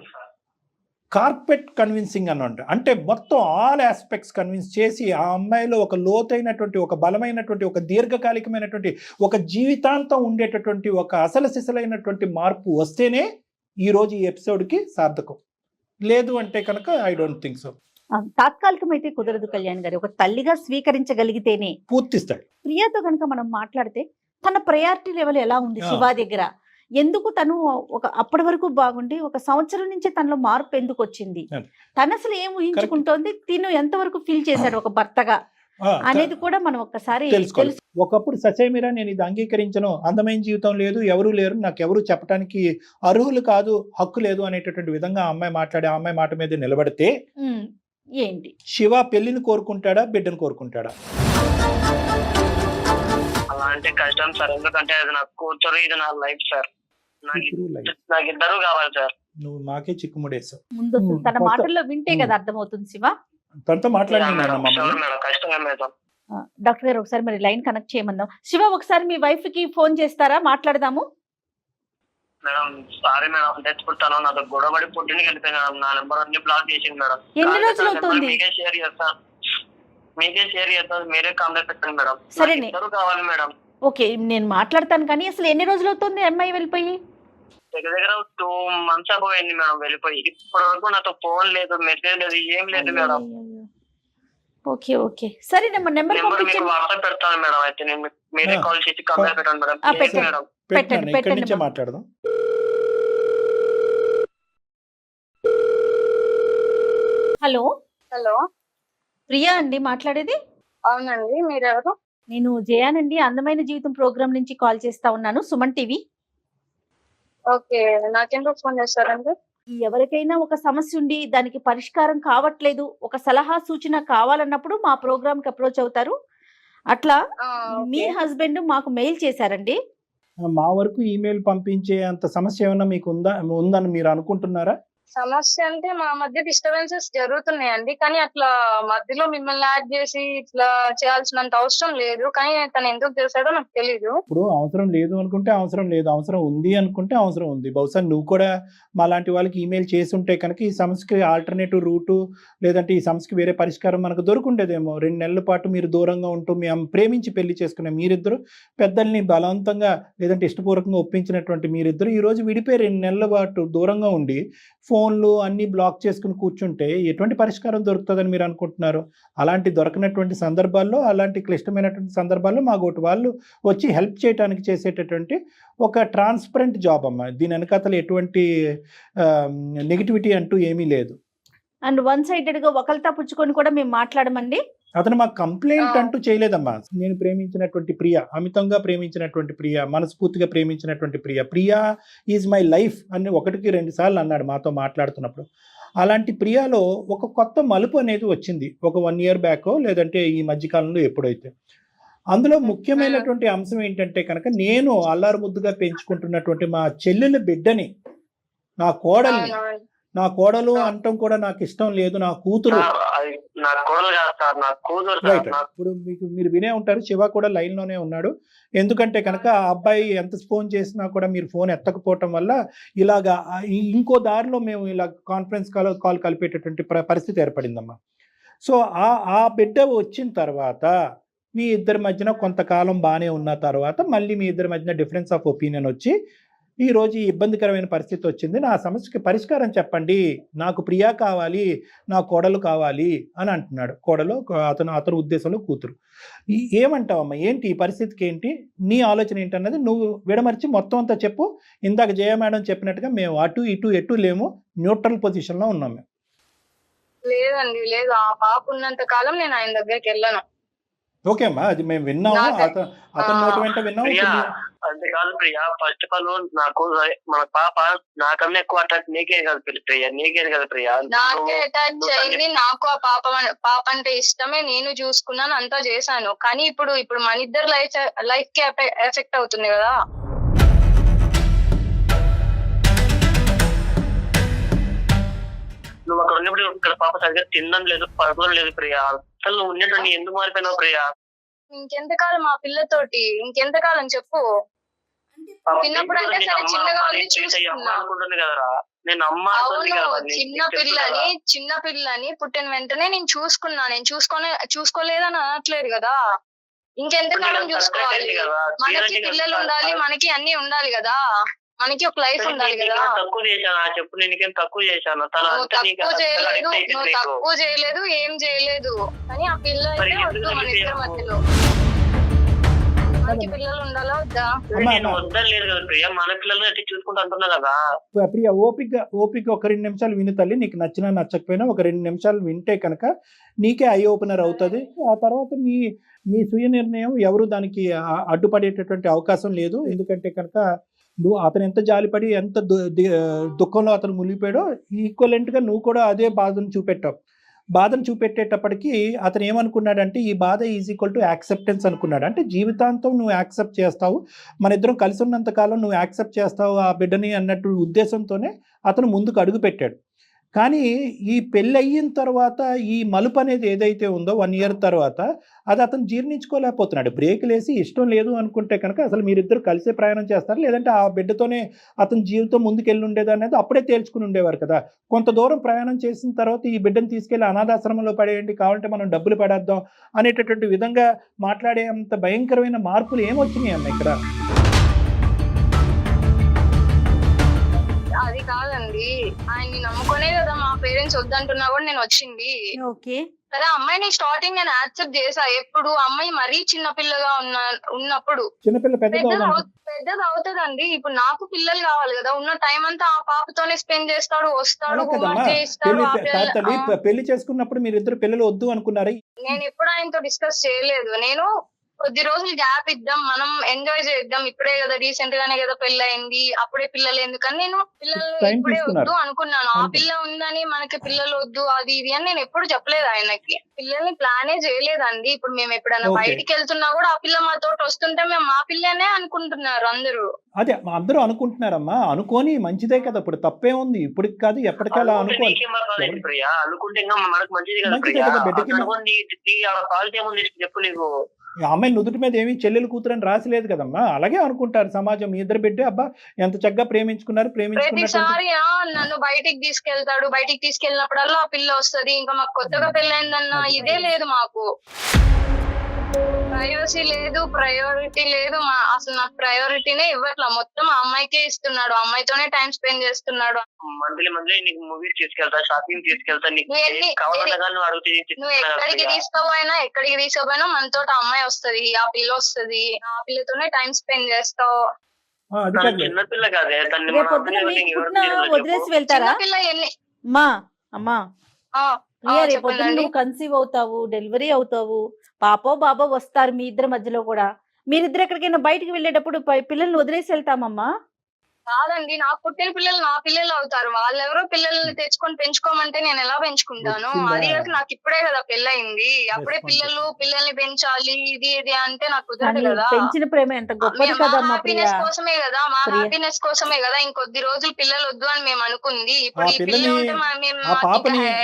కార్పెట్ కన్విన్సింగ్ అన్నమాట. అంటే మొత్తం ఆల్ ఆస్పెక్ట్స్ కన్విన్స్ చేసి ఆ అమ్మాయిలో ఒక లోతైనటువంటి, ఒక బలమైనటువంటి, ఒక దీర్ఘకాలికమైనటువంటి, ఒక జీవితాంతం ఉండేటటువంటి ఒక అసలు సిసలైనటువంటి మార్పు వస్తేనే ఈ రోజు ఈ ఎపిసోడ్కి సార్థకం. లేదు అంటే కనుక ఐ డోంట్ థింక్ సో. తాత్కాలికమైతే కుదరదు కళ్యాణ్ గారు, ఒక తల్లిగా స్వీకరించగలిగితేనే. పూర్తి స్థాయి ప్రియాతో కనుక మనం మాట్లాడితే తన ప్రయారిటీ లెవెల్ ఎలా ఉంది శివ దగ్గర? ఎందుకు తను అప్పటి వరకు బాగుండి 1 సంవత్సరం నుంచి తనలో మార్పు ఎందుకు వచ్చింది? తను అసలు ఏం ఊహించుకుంటోంది, తిను ఎంతవరకు ఫీల్ చేశాడు ఒక భర్తగా అనేది కూడా మనం ఒక్కసారి తెలుసు. ఒకప్పుడు ససేమిరా నేను ఇది అంగీకరించను, అందమైన జీవితం లేదు, ఎవరు లేరు, నాకు ఎవరు చెప్పడానికి అర్హులు కాదు, హక్కు లేదు అనేటటువంటి విధంగా ఆ అమ్మాయి మాట్లాడి ఆ అమ్మాయి మాట మీద నిలబడితే ఏంటి శివ పెళ్లిని కోరుకుంటాడా, బిడ్డను కోరుకుంటాడా? అలా అంటే కష్టం సార్. ఎందుకంటే అది నా కూతురు, ఇది నా లైఫ్ సార్. నాకు ఇద్దరు కావాలి సార్. నువ్వు మాకే చిక్కుముడేసావు. ముందు తన మాటల్లో వింటే కదా అర్థమవుతుంది శివ. తనతో మాట్లాడినా డాక్టర్ గారు ఒకసారి మరి లైన్ కనెక్ట్ చేయమన్నాం. శివ ఒకసారి మీ వైఫ్ కి ఫోన్ చేస్తారా, మాట్లాడదాము. మేడం సారీ మేడం, తెచ్చుకుంటాను. నాతో గొడవడి పుట్టిన వెళ్ళిపోయినా, నా నెంబర్ అన్ని బ్లాక్ చేసింది మేడం. ఎన్ని రోజులు అవుతుంది? మీకే షేర్ చేస్తాను, మీరే కాంటాక్ట్ పెట్టండి మేడం. సరే కావాలి మేడం. ఓకే నేను మాట్లాడతాను, కానీ అసలు ఎన్ని రోజులు అవుతుంది అమ్మాయి వెళ్ళిపోయి? దగ్గర 2 months అయిపోయింది మేడం వెళ్ళిపోయి. ఇప్పటి వరకు నాతో ఫోన్ లేదు, మెసేజ్ లేదు, ఏం లేదు మేడం. ఓకే ఓకే సరేనమ్మా నెంబర్ నెంబర్ మీకు పంపించండి. వాట్సాప్ పెడతాను మేడం. అయితే నేను మీరే ఆ. కాల్ చేసి కంప్లైంట్ పెట్టండి మేడం. ఆ, ప్లీజ్ పెట్టండి. మేడం. పెట్టండి, ఇక్కడి పెట్టండి నుంచే అమ్మా. మాట్లాడదాం. హలో హలో, ప్రియా అండి మాట్లాడేది? అవునండి, మీరెవరు? నేను జయానండి, అందమైన జీవితం ప్రోగ్రామ్ నుంచి కాల్ చేస్తా ఉన్నాను, సుమన్ టీవీ. ఓకే, నాకెందుకు ఫోన్ చేస్తారండి? ఎవరికైనా ఒక సమస్య ఉండి దానికి పరిష్కారం కావట్లేదు, ఒక సలహా సూచన కావాలన్నప్పుడు మా ప్రోగ్రామ్ కి అప్రోచ్ అవుతారు. అట్లా మీ హస్బెండ్ మాకు మెయిల్ చేశారండి. మా వరకు ఈమెయిల్ పంపించే అంత సమస్య ఏమైనా మీకు ఉందని మీరు అనుకుంటున్నారా? సమస్య అంటే మా మధ్య డిస్టర్బెన్సెస్ జరుగుతున్నాయండి, కానీ అట్లా మధ్యలో మిమ్మల్ని యాడ్ చేసి ఇట్లా చేయాల్సినంత అవసరం లేదు. కానీ తను ఎందుకు చేశాడో నాకు తెలీదు. ఇప్పుడు అవసరం లేదు అనుకుంటే అవసరం లేదు, అవసరం ఉంది అనుకుంటే అవసరం ఉంది. బహుశా నువ్వు కూడా మా లాంటి వాళ్ళకి ఈమెయిల్ చేసి ఉంటే కనుక ఈ సమస్యకి ఆల్టర్నేటివ్ రూటు లేదంటే ఈ సమస్యకి వేరే పరిష్కారం మనకు దొరుకుండేదేమో. 2 నెలల పాటు మీరు దూరంగా ఉంటూ మీ ప్రేమించి పెళ్లి చేసుకునే మీరిద్దరు, పెద్దల్ని బలవంతంగా లేదంటే ఇష్టపూర్వకంగా ఒప్పించినటువంటి మీరిద్దరు ఈరోజు విడిపోయి 2 నెలల పాటు దూరంగా ఉండి ఫోన్లు అన్నీ బ్లాక్ చేసుకుని కూర్చుంటే ఎటువంటి పరిష్కారం దొరుకుతుందని మీరు అనుకుంటున్నారు? అలాంటి దొరకనటువంటి సందర్భాల్లో, అలాంటి క్లిష్టమైనటువంటి సందర్భాల్లో మా గోటి వాళ్ళు వచ్చి హెల్ప్ చేయడానికి చేసేటటువంటి ఒక ట్రాన్స్పరెంట్ జాబ్ అమ్మా. దీని వెనకాతల ఎటువంటి నెగిటివిటీ అంటూ ఏమీ లేదు. అండ్ 1 సైడెడ్ గా ఒకరితో పుచ్చుకొని కూడా మేము మాట్లాడమండి. అతను మాకు కంప్లైంట్ అంటూ చేయలేదమ్మా. నేను ప్రేమించినటువంటి ప్రియ, అమితంగా ప్రేమించినటువంటి ప్రియ, మనస్ఫూర్తిగా ప్రేమించినటువంటి ప్రియా ఈజ్ మై లైఫ్ అని 1-2 సార్లు అన్నాడు మాతో మాట్లాడుతున్నప్పుడు. అలాంటి ప్రియాలో ఒక కొత్త మలుపు అనేది వచ్చింది ఒక 1 ఇయర్ బ్యాక్, లేదంటే ఈ మధ్యకాలంలో ఎప్పుడైతే. అందులో ముఖ్యమైనటువంటి అంశం ఏంటంటే కనుక నేను అల్లారు ముద్దుగా పెంచుకుంటున్నటువంటి మా చెల్లెల బిడ్డని, నా కోడలు అంటం కూడా నాకు ఇష్టం లేదు, నా కూతురు. నా కోడలు కాదు సార్, నా కూతురు సార్. రైట్. ఇప్పుడు మీరు వినే ఉంటారు, శివ కూడా లైన్ లోనే ఉన్నాడు. ఎందుకంటే కనుక ఆ అబ్బాయి ఎంత ఫోన్ చేసినా కూడా మీరు ఫోన్ ఎత్తకపోవటం వల్ల ఇలాగా ఇంకో దారిలో మేము ఇలా కాన్ఫరెన్స్ కాల్ కలిపేటటువంటి పరిస్థితి ఏర్పడిందమ్మా. సో ఆ బిడ్డ వచ్చిన తర్వాత మీ ఇద్దరి మధ్యన కొంతకాలం బాగానే ఉన్న తర్వాత మళ్ళీ మీ ఇద్దరి మధ్యన డిఫరెన్స్ ఆఫ్ ఒపీనియన్ వచ్చి ఈరోజు ఈ ఇబ్బందికరమైన పరిస్థితి వచ్చింది, నా సమస్యకి పరిష్కారం చెప్పండి, నాకు ప్రియా కావాలి, నా కోడలు కావాలి అని అంటున్నాడు. కోడలు అతను ఉద్దేశంలో కూతురు. ఏమంటావమ్మా, ఏంటి ఈ పరిస్థితికి, ఏంటి నీ ఆలోచన ఏంటన్నది నువ్వు విడమర్చి మొత్తం అంతా చెప్పు. ఇందాక జయ మేడం చెప్పినట్టుగా మేము అటు ఇటు ఎటు లేము, న్యూట్రల్ పొజిషన్లో ఉన్నాం మేము. లేదండి, లేదు. ఆ పాప ఉన్నంత కాలం నేను ఆయన దగ్గరికి వెళ్ళను. ఓకే అమ్మా, అది మేము విన్నాము, అతను నోటి వెంట విన్నాము. అంతేకాదు ప్రియా, ఫస్ట్ ఆఫ్ ఆల్ నాకు మన పాప నాకన్నా ఎక్కువ అటాచ్ నీకే కదా ప్రియా, నీకే కదా ప్రియా. నాకే అటాచ్ అయింది, నాకు ఆ పాప అంటే ఇష్టమే, నేను చూసుకున్నాను, అంతా చేశాను. కానీ ఇప్పుడు మన ఇద్దరు లైఫ్ కి ఎఫెక్ట్ అవుతుంది కదా. నువ్వు అక్కడ ఉన్నప్పుడు ఇక్కడ పాప సరిగ్గా తినడం లేదు, పడుకోవడం లేదు ప్రియా. అసలు నువ్వు ఉన్నట్టు ఎందుకు మారిపోయినావు ప్రియా? ఇంకెంతకాలం మా పిల్లతోటి, ఇంకెంతకాలం చెప్పు. చిన్నప్పుడు అంటే సరే చిన్నగా ఉంది చూసుకున్నా. అవును, చిన్న పిల్లని పుట్టిన వెంటనే నేను చూసుకున్నా. నేను చూసుకోలేదని అనట్లేదు కదా. ఇంకెంతకాలం చూసుకోవాలి? మనకి పిల్లలు ఉండాలి, మనకి అన్ని ఉండాలి కదా, మనకి ఒక లైఫ్ ఉండాలి కదా. తక్కువ చేశాను చెప్పు, నేను తక్కువ చేశాను? నువ్వు తక్కువ చేయలేదు, ఏం చేయలేదు. కానీ ఆ పిల్ల అయితే వద్దు మన ఇద్దరి మధ్యలో. మనకి పిల్లలు ఉండాలా వద్దా? నేను వద్దలేదు కదా ప్రియా, మన పిల్లలు అట్టి చూసుకుంటూ అంటున్నా కదా. ప్రియ ఓపిక ఒక 2 నిమిషాలు విను తల్లి. నీకు నచ్చినా నచ్చకపోయినా ఒక 2 నిమిషాలు వింటే కనుక నీకే ఐ ఓపెనర్ అవుతుంది. ఆ తర్వాత మీ స్వీయ నిర్ణయం, ఎవరు దానికి అడ్డుపడేటటువంటి అవకాశం లేదు. ఎందుకంటే కనుక అతను ఎంత జాలిపడి ఎంత దుఃఖంలో అతను మునిగిపోయాడో ఈక్వలెంట్గా నువ్వు కూడా అదే బాధను చూపెట్టావు. బాధను చూపెట్టేటప్పటికీ అతను ఏమనుకున్నాడంటే ఈ బాధ ఈజ్ ఈక్వల్ టు యాక్సెప్టెన్స్ అనుకున్నాడు. అంటే జీవితాంతం నువ్వు యాక్సెప్ట్ చేస్తావు, మన ఇద్దరం కలిసి ఉన్నంతకాలం నువ్వు యాక్సెప్ట్ చేస్తావు ఆ బిడ్డని అన్నట్టు ఉద్దేశంతోనే అతను ముందుకు అడుగు పెట్టాడు. కానీ ఈ పెళ్ళి అయిన తర్వాత ఈ మలుపు అనేది ఏదైతే ఉందో 1 ఇయర్ తర్వాత అది అతను జీర్ణించుకోలేకపోతున్నాడు. బ్రేకులు వేసి ఇష్టం లేదు అనుకుంటే కనుక అసలు మీరిద్దరు కలిసే ప్రయాణం చేస్తారు, లేదంటే ఆ బిడ్డతోనే అతని జీవితం ముందుకెళ్ళి ఉండేది అనేది అప్పుడే తేల్చుకుని ఉండేవారు కదా. కొంత దూరం ప్రయాణం చేసిన తర్వాత ఈ బిడ్డను తీసుకెళ్లి అనాథాశ్రమంలో పడేయండి, కావాలంటే మనం డబ్బులు పడేద్దాం అనేటటువంటి విధంగా మాట్లాడే అంత భయంకరమైన మార్పులు ఏమొచ్చినాయి అమ్మ ఇక్కడ? అది కాదండి, వస్తది. ఆయన్ని నమ్ముకునే కదా మా పేరెంట్స్ వద్దంటున్నా కూడా నేను వచ్చింది. ఓకే. సరే అమ్మాయిని స్టార్టింగ్ నేను యాక్సెప్ట్ చేసా. ఎప్పుడు అమ్మాయి మరీ చిన్న పిల్లగా ఉన్నప్పుడు. చిన్నపిల్ల పెద్దది అవుతుందండి. ఇప్పుడు నాకు పిల్లలు కావాలి కదా, ఉన్న టైం అంతా ఆ పాపతోనే స్పెండ్ చేస్తాడు, వస్తాడు, హోంవర్క్ చేస్తాడు. పెళ్లి చేసుకున్నప్పుడు మీరు ఇద్దరు పిల్లలు వద్దు అనుకున్నారు? నేను ఎప్పుడు ఆయనతో డిస్కస్ చేయలేదు. నేను కొద్ది రోజులు గ్యాప్ ఇద్దాం, మనం ఎంజాయ్ చేద్దాం, ఇప్పుడే కదా రీసెంట్ గానే కదా పెళ్లి అయింది, అప్పుడే పిల్లలు ఎందుకని నేను పిల్లలు ఇప్పుడే వద్దు అనుకున్నాను. ఆ పిల్ల ఉందని మనకి పిల్లలు వద్దు అది ఇది అని నేను ఎప్పుడు చెప్పలేదు ఆయనకి. పిల్లల్ని ప్లానే చేయలేదండి. ఇప్పుడు మేము ఎప్పుడైనా బయటికి వెళ్తున్నా కూడా ఆ పిల్ల మాతో వస్తుంటే మేము మా పిల్లనే అనుకుంటున్నారు అందరూ. అదే అందరూ అనుకుంటున్నారమ్మా, అనుకోని మంచిదే కదా, ఇప్పుడు తప్పే ఉంది. ఇప్పుడు కాదు ఎప్పటికీ అలా అనుకోవాలి. అనుకుంటే ఇంకా మనకు మంచిది కదా. చెప్పు నీకు అమ్మాయి నుదుటి మీద ఏమి చెల్లెలు కూతురని రాసిలేదు కదమ్మా, అలాగే అనుకుంటారు సమాజం. మీ ఇద్దరు బిడ్డ అబ్బా ఎంత చక్కగా ప్రేమించుకున్నారు. ప్రతిసారి నన్ను బయటికి తీసుకెళ్తాడు, బయటికి తీసుకెళ్ళినప్పుడల్లా ఆ పిల్ల వస్తది. ఇంకా మాకు కొత్తగా పెళ్ళైందన్న ఇదే లేదు, మాకు ప్రైవసీ లేదు, ప్రయారిటీ లేదు. అసలు నాకు ప్రయారిటీనే ఇవ్వట్లా, మొత్తం ఆ అమ్మాయికే ఇస్తున్నాడు, అమ్మాయితోనే టైం స్పెండ్ చేస్తున్నాడు. మంత్లీ నీకు మూవీస్ తీసుకెళ్తా, షాపింగ్ తీసుకెళ్తా, నువ్వు ఎక్కడికి తీసుకోపోయినా మనతో అమ్మాయి వస్తది, ఆ పిల్ల వస్తది, ఆ పిల్లతోనే టైం స్పెండ్ చేస్తావు. చిన్నపిల్ల కాదే, వదిలేసి వెళ్తారా? పిల్ల ఎన్ని అమ్మా రేపొద్దున నువ్వు కన్సీవ్ అవుతావు, డెలివరీ అవుతావు, పాపో బాబో వస్తారు మీ ఇద్దరి మధ్యలో కూడా. మీరిద్దరు ఎక్కడికైనా బయటకు వెళ్ళేటప్పుడు పిల్లల్ని వదిలేసి వెళ్తామమ్మా? కాదండి, నాకు పుట్టిన పిల్లలు నా పిల్లలు అవుతారు. వాళ్ళెవరో పిల్లల్ని తెచ్చుకొని పెంచుకోమంటే నేను ఎలా పెంచుకుంటాను? అది కాక నాకు ఇప్పుడే కదా పెళ్ళయింది, అప్పుడే పిల్లల్ని పెంచాలి ఇది ఇది అంటే నాకు కుదరదు కదా. పెంచిన ప్రేమ ఎంత గొప్పది కదమ్మా. హ్యాపీనెస్ కోసమే కదా, మా హ్యాపీనెస్ కోసమే కదా ఇంకొద్ది రోజులు పిల్లలు వద్దు అని మేము అనుకుంది. ఇప్పుడు ఈ పిల్లలు ఉంటే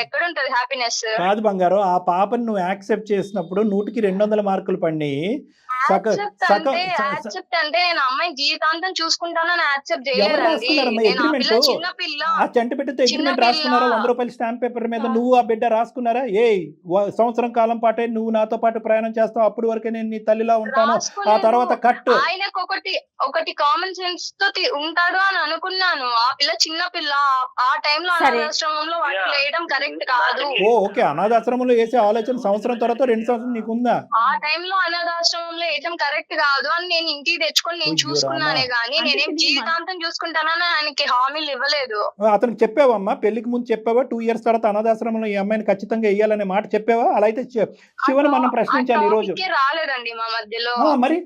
ఎక్కడుంటది హ్యాపీనెస్? కాదు బంగారు, ఆ పాపని నువ్వు యాక్సెప్ట్ చేసినప్పుడు 100కి 200 మార్కులు పడినాయి. యాక్సెప్ట్ అంటే నేను అమ్మాయి జీవితాంతం చూసుకుంటానని యాక్సెప్ట్ చేయలేదండి. చిన్న పిల్ల ఆ చంటి బిడ్డతో అగ్రిమెంట్ రాసుకున్నారా? 100 రూపాయల స్టాంప్ పేపర్ మీద నువ్వు ఆ బిడ్డ రాసుకున్నారా? సంవత్సరం కాలం పాటే నువ్వు నాతో పాటు ప్రయాణం చేస్తావు, అప్పుడు వరకే నేను నీ తల్లిలా ఉంటాను, ఆ తర్వాత కట్. ఆయనకు ఒకటి కామన్ సెన్స్ తో ఉంటాడు అని అనుకున్నాను. ఆ పిల్ల చిన్న పిల్ల, ఆ టైంలో అనాథాశ్రమంలో వాటిలో వేయడం కరెక్ట్ కాదు. ఓకే, అనాథాశ్రమంలో వేసే ఆలోచన సంవత్సరం తర్వాత 2 సంవత్సరం నీకుందా? ఆ టైంలో అనాథాశ్రమంలో వేయడం కరెక్ట్ కాదు అని నేను ఇంటికి తెచ్చుకొని నేను చూసుకున్నానే గానీ నేనేం జీవితాంతం చూసుకుంటానని ఆయనకి హామీలు ఇవ్వలేదు. అతనికి చెప్పావమ్మా? పెళ్లికి ముందు చెప్పావా 2 ఇయర్స్ తర్వాత అనాథాశ్రమంలో ఈ అమ్మాయిని ఖచ్చితంగా వేయాలనే మాట చెప్పావా? అలా అయితే శివను మనం ప్రశ్నించాలి. ఈ రోజు రాలేదండి మా మధ్యలో, మరి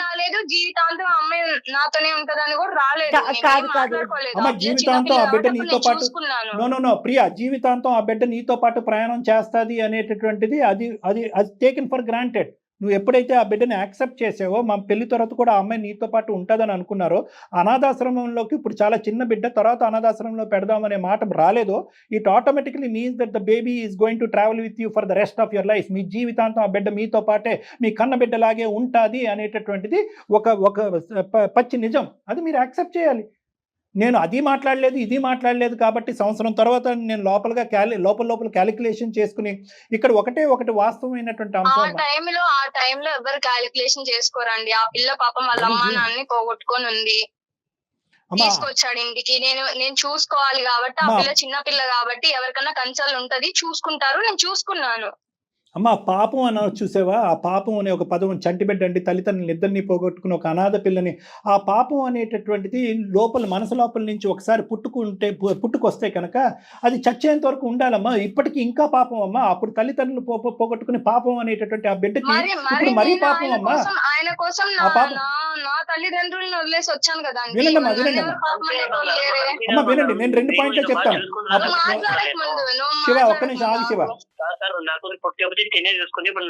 రాలేదు. జీవితాంతం అమ్మాయి నాతోనే ఉంటదని కూడా రాలేదు. అమ్మ జీవితాంతం ఆ బిడ్డ నీతో పాటు నో ప్రియా, జీవితాంతం ఆ బిడ్డ నీతో పాటు ప్రయాణం చేస్తాది అనేటటువంటిది అది అది అది టేకెన్ ఫర్ గ్రాంటెడ్. నువ్వు ఎప్పుడైతే ఆ బిడ్డని యాక్సెప్ట్ చేసావో, మా పెళ్లి తర్వాత కూడా ఆ అమ్మాయి నీతో పాటు ఉంటుందని అనుకున్నారో, అనాథాశ్రమంలోకి ఇప్పుడు చాలా చిన్న బిడ్డ తర్వాత అనాథాశ్రమంలో పెడదామనే మాట రాలేదో, it automatically means that the baby is going to travel with you for the rest of your life. మీ జీవితాంతం ఆ బిడ్డ మీతో పాటే మీ కన్న బిడ్డలాగే ఉంటుంది అనేటటువంటిది ఒక పచ్చి నిజం. అది మీరు యాక్సెప్ట్ చేయాలి. నేను అది మాట్లాడలేదు ఇది మాట్లాడలేదు కాబట్టి సంవత్సరం తర్వాత నేను లోపల క్యాలిక్యులేషన్ చేసుకుని ఇక్కడ ఒకటి వాస్తవమైనటువంటి అంశం. ఆ టైంలో ఎవరు క్యాలిక్యులేషన్ చేసుకోరండి. ఆ పిల్ల పాపం వాళ్ళ అమ్మ నాన్ని పోగొట్టుకొని ఉంది, తీసుకొచ్చాడు ఇంటికి. నేను చూసుకోవాలి కాబట్టి, ఆ పిల్ల చిన్న పిల్ల కాబట్టి ఎవరికన్నా కన్సర్న్ ఉంటది, చూసుకుంటారు. నేను చూసుకున్నాను. అమ్మ పాపం అని చూసావా? ఆ పాపం అనే ఒక పదం, చంటిబిడ్డ అండి, తల్లిదండ్రులు ఇద్దరిని పోగొట్టుకుని ఒక అనాథ పిల్లని, ఆ పాపం అనేటటువంటిది మనసు లోపల నుంచి ఒకసారి పుట్టుకొస్తే కనుక అది చచ్చేంత వరకు ఉండాలమ్మా. ఇప్పటికీ ఇంకా పాపం అమ్మా. అప్పుడు తల్లిదండ్రులు పోగొట్టుకుని పాపం అనేటటువంటి ఆ బిడ్డకి ఇప్పుడు మరీ పాపం అమ్మా. ఆయన కోసం నా తల్లిదండ్రులను వదిలేసి వచ్చాను కదా. వినండి అమ్మా. వినండి, నేను 2 పాయింట్లు చెప్తాను. శివ ఒక్క నిమిషం ఆగి. శివ నాకు పొట్టి ఒకటి తినే చూసుకుంది. ఇప్పుడు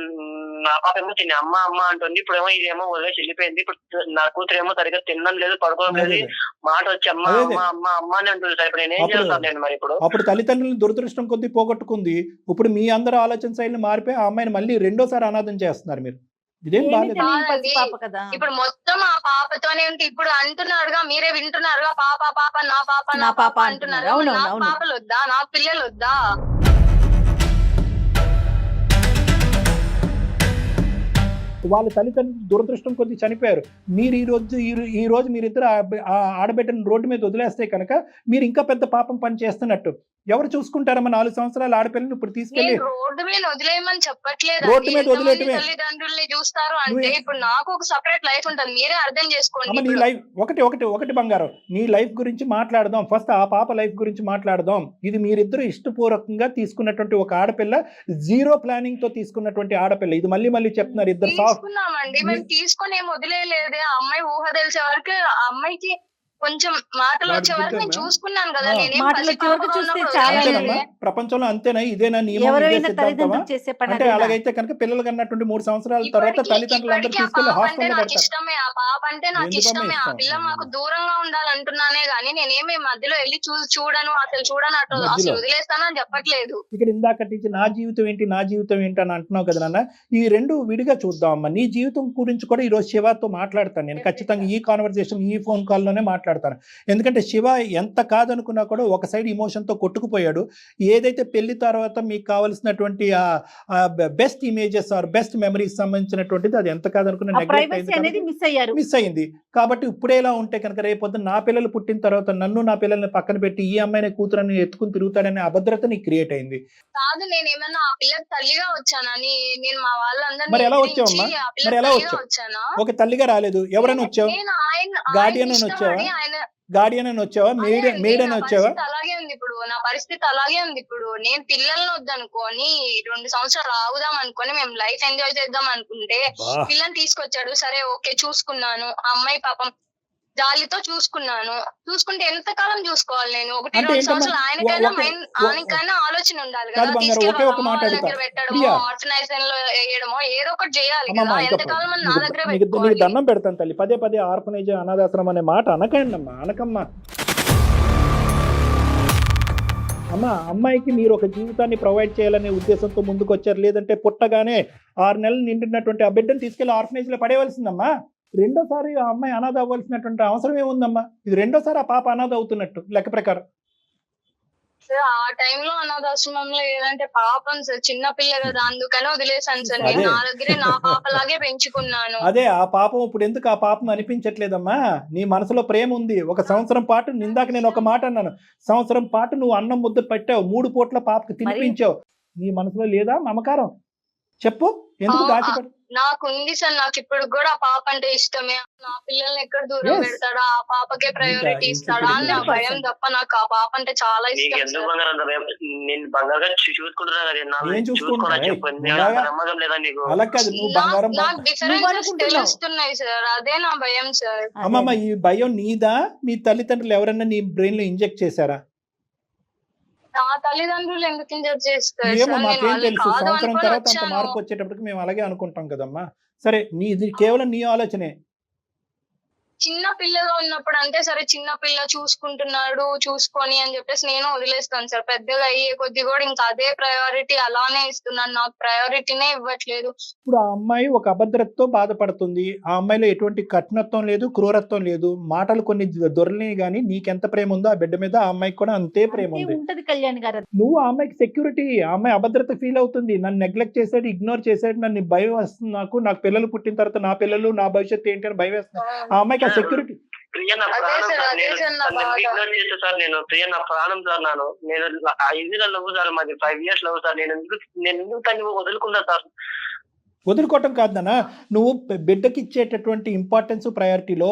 నా పాప ఏమో తినే అమ్మ అంటుంది. ఇప్పుడు ఏమో ఇదేమో వదిలేసి వెళ్ళిపోయింది. ఇప్పుడు నా కూతురు ఏమో సరిగ్గా తినడం లేదు, పడుకోవడం లేదు, మాట వచ్చి అమ్మ అని అంటుంది. సార్ ఇప్పుడు నేను ఏం చేస్తాను నేను? మరి ఇప్పుడు తల్లిదండ్రులను దురదృష్టం కొద్ది పోగొట్టుకుంది. ఇప్పుడు మీ అందరూ ఆలోచన శైలిని మారిపోయి ఆ అమ్మాయిని మళ్ళీ 2వ సారి అనాథం చేస్తున్నారు మీరు. ఇదేం బాలేదు. ఇప్పుడు మొత్తం ఆ పాపతోనే ఉంటే ఇప్పుడు అంటున్నాడుగా, మీరే వింటున్నారుగా, పాప నా పాప అంటున్నారు. నా పాపలు వద్దా? నా పిల్లలు వద్దా? వాళ్ళ తల్లిదండ్రులు దురదృష్టం కొద్ది చనిపోయారు. మీరు ఈ రోజు మీరిద్దరు ఆ ఆడబిడ్డను రోడ్డు మీద వదిలేస్తే కనుక మీరు ఇంకా పెద్ద పాపం పని చేస్తున్నట్టు. ఎవరు చూసుకుంటారమ్మా 4 సంవత్సరాల ఆడపిల్లని ఇప్పుడు తీసుకెళ్ళి? రోడ్డు మీద వదిలేయమని చెప్పట్లేదు. రోడ్డు మీద వదిలేయటమే. తల్లిదండ్రుల్ని చూస్తారు అంటే ఇప్పుడు నాకు ఒక సెపరేట్ లైఫ్ ఉంటుంది, మీరే అర్థం చేసుకోండి. నీ లైఫ్ ఒకటి బంగారం, నీ లైఫ్ గురించి మాట్లాడదాం ఫస్ట్. ఆ పాప లైఫ్ గురించి మాట్లాడదాం. ఇది మీరిద్దరు ఇష్టపూర్వకంగా తీసుకున్నటువంటి ఒక ఆడపిల్ల, జీరో ప్లానింగ్ తో తీసుకున్నటువంటి ఆడపిల్ల. ఇది మళ్ళీ చెప్తున్నారు ఇద్దరు తీసుకున్నామండి, మేము తీసుకొని ఏం వదిలేయలేదే. ఆ అమ్మాయి ఊహ తెలిసే వరకు, ఆ అమ్మాయికి కొంచెం మాటలు వచ్చే వరకు నేను చూసుకున్నాను కదా. నేనేం ప్రపంచంలో అంతేనా? ఇదేనా నియమం? అంటే అలాగైతే కనుక పిల్లలు కన్నటువంటి 3 సంవత్సరాల తర్వాత తల్లిదండ్రులందరూ తీసుకెళ్లి హాస్పిటల్ నాకు ఇష్టమే, ఆ పాప అంటే నాకు ఇష్టమే. ఆ పిల్ల మాకు దూరంగా ఉండాలంటున్నానే గానీ నేనేమి మధ్యలో వెళ్ళి చూడను, అసలు వదిలేస్తానని చెప్పట్లేదు. ఇక్కడ ఇందాక నుంచి నా జీవితం ఏంటి అని అంటున్నావు కదా నాన్న. ఈ రెండు విడిగా చూద్దాం అమ్మా. నీ జీవితం గురించి కూడా ఈ రోజు శివతో మాట్లాడతాను నేను ఖచ్చితంగా. ఈ కాన్వర్సేషన్, ఈ ఫోన్ కాల్ లోనే మాట్లాడతాను. ఎందుకంటే శివ ఎంత కాదనుకున్నా కూడా ఒక సైడ్ ఇమోషన్ తో కొట్టుకుపోయాడు. ఏదైతే పెళ్లి తర్వాత మీకు కావాల్సినటువంటి best images or best memories సంబంధించినటువంటిది అది ఎంత కాదనుకున్నా మిస్ అయింది. కాబట్టి ఇప్పుడేలా ఉంటే కనుక రేపొద్దు నా పిల్లలు పుట్టిన తర్వాత నన్ను నా పిల్లల్ని పక్కన పెట్టి ఈ అమ్మాయిని కూతురని ఎత్తుకుని తిరుగుతాడనే అభద్రత నీకు క్రియేట్ అయింది. కాదు, నేనేమన్నా ఆ పిల్లకి తల్లిగా వచ్చానని నేను మా వాళ్ళందరినీ మరి ఎలా వచ్చావమ్మా? మరి ఎలా వచ్చావు? ఒక తల్లిగా రాలేదు, ఎవరైనా వచ్చావు? గార్డియన్ అని వచ్చావా? గార్డియన్ అని వచ్చావా? మేడ్ అని వచ్చావా? అలాగే ఉంది ఇప్పుడు నా పరిస్థితి, అలాగే ఉంది ఇప్పుడు. నేను పిల్లల్ని వద్దనుకొని 2 సంవత్సరాలు ఆగుదాం అనుకొని మేము లైఫ్ ఎంజాయ్ చేద్దాం అనుకుంటే పిల్లని తీసుకొచ్చాడు. సరే ఓకే చూసుకున్నాను, ఆ అమ్మాయి పాపం జాలితో చూసుకుంటే ఎంతకాలం చూసుకోవాలి నేను? 1-2 సంవత్సరాలు ఆయనకైనా ఆలోచన ఉండాలి కదా. దగ్గర పెట్టడమో, ఆర్ఫనైజేషన్ లో వేయడమో ఏదో ఒకటి చేయాలి కదా. ఎంతకాలం నా దగ్గర పెట్టుకోవాలి? దండం పెడతాను తల్లి, పదే ఆర్ఫనైజ్ అనాథాశ్రమం అనే మాట అనకమ్మా. అమ్మాయికి మీరు ఒక జీవితాన్ని ప్రొవైడ్ చేయాలనే ఉద్దేశంతో ముందుకు వచ్చారు. లేదంటే పుట్టగానే 6 నెలలు నిండినటువంటి ఆ బిడ్డను తీసుకెళ్లి ఆర్ఫనైజ్ లో పడేయవలసిందమ్మా. రెండోసారి ఆ అమ్మాయి అనాథ అవ్వాల్సినటువంటి అవసరం ఏముందమ్మా? ఇది రెండోసారి ఆ పాప అనాథ అవుతున్నట్టు లెక్క ప్రకారం. ఆ టైంలో అనాథాశ్రమంలో ఏదంటే పాపం సార్, చిన్న పిల్ల కదా, అందుకనే వదిలేసాను సార్. నేను నా దగ్గరే నా పాపలాగే పెంచుకున్నాను. అదే ఆ పాపం ఇప్పుడు ఎందుకు ఆ పాపం అనిపించట్లేదమ్మా? నీ మనసులో ప్రేమ ఉంది. 1 సంవత్సరం పాటు, ఇందాక నేను ఒక మాట అన్నాను, సంవత్సరం పాటు నువ్వు అన్నం ముద్ద పెట్టావు, 3 పూట్ల పాపకు తినిపించావు. నీ మనసులో లేదా మమకారం? చెప్పు, ఎందుకు దాచిపెట్టు? నాకు ఉంది సార్, నాకు ఇప్పుడు కూడా ఆ పాప అంటే ఇష్టమే. నా పిల్లల్ని ఎక్కడ దూరం పెడతాడా, ఆ పాపకే ప్రయారిటీ ఇస్తాడా అని నా భయం తప్ప నాకు ఆ పాప అంటే చాలా ఇష్టం. నాకు డిఫరెన్సెస్ తెలుస్తున్నాయి సార్, అదే నా భయం సార్. అమ్మమ్మ, ఈ భయం నీదా? మీ తల్లిదండ్రులు ఎవరన్నా నీ బ్రెయిన్ లో ఇంజెక్ట్ చేశారా? నా తల్లిదండ్రులు ఎందుకు ఇంజెక్ట్ చేస్తారు? మాకేం తెలుసు, సంవత్సరం తర్వాత అంత మార్పు వచ్చేటప్పటికి మేము అలాగే అనుకుంటాం కదమ్మా. సరే, ఇది కేవలం నీ ఆలోచనే. చిన్న పిల్లగా ఉన్నప్పుడు అంటే సరే చిన్న పిల్ల చూసుకొని అని చెప్పేసి నేను వదిలేస్తాను సార్. పెద్దగా అయ్యే కొద్ది కూడా ఇంకా అదే ప్రయారిటీ అలానే ఇస్తున్నాను, నాకు ప్రయారిటీనే ఇవ్వట్లేదు. ఇప్పుడు ఆ అమ్మాయి ఒక అభద్రతతో బాధపడుతుంది. ఆ అమ్మాయిలో ఎటువంటి కఠినత్వం లేదు, క్రూరత్వం లేదు. మాటలు కొన్ని దొరలినాయి కానీ నీకెంత ప్రేమ ఉందో ఆ బిడ్డ మీద ఆ అమ్మాయికి కూడా అంతే ప్రేమ ఉంది. నువ్వు ఆ అమ్మాయికి సెక్యూరిటీ. ఆ అమ్మాయి అభద్రత ఫీల్ అవుతుంది. నన్ను నెగ్లెక్ట్ చేశాడు, ఇగ్నోర్ చేశాడు, నన్ను భయం వస్తుంది. నాకు పిల్లలు పుట్టిన తర్వాత నా పిల్లలు నా భవిష్యత్తు ఏంటి అని భయం వేస్తుంది. ఆ అమ్మాయికి సెక్యూరిటీ. ప్రియ నా ప్రాణం సార్, నేను ప్రియ నా ప్రాణం సార్. నేను 5 లవ్ సార్, మాది 5 years లవ్ సార్. నేను ఎందుకు తను వదులుకున్నా సార్? వదులుకోవటం కాదన్నా, నువ్వు బిడ్డకి ఇచ్చేటటువంటి ఇంపార్టెన్స్ ప్రయారిటీలో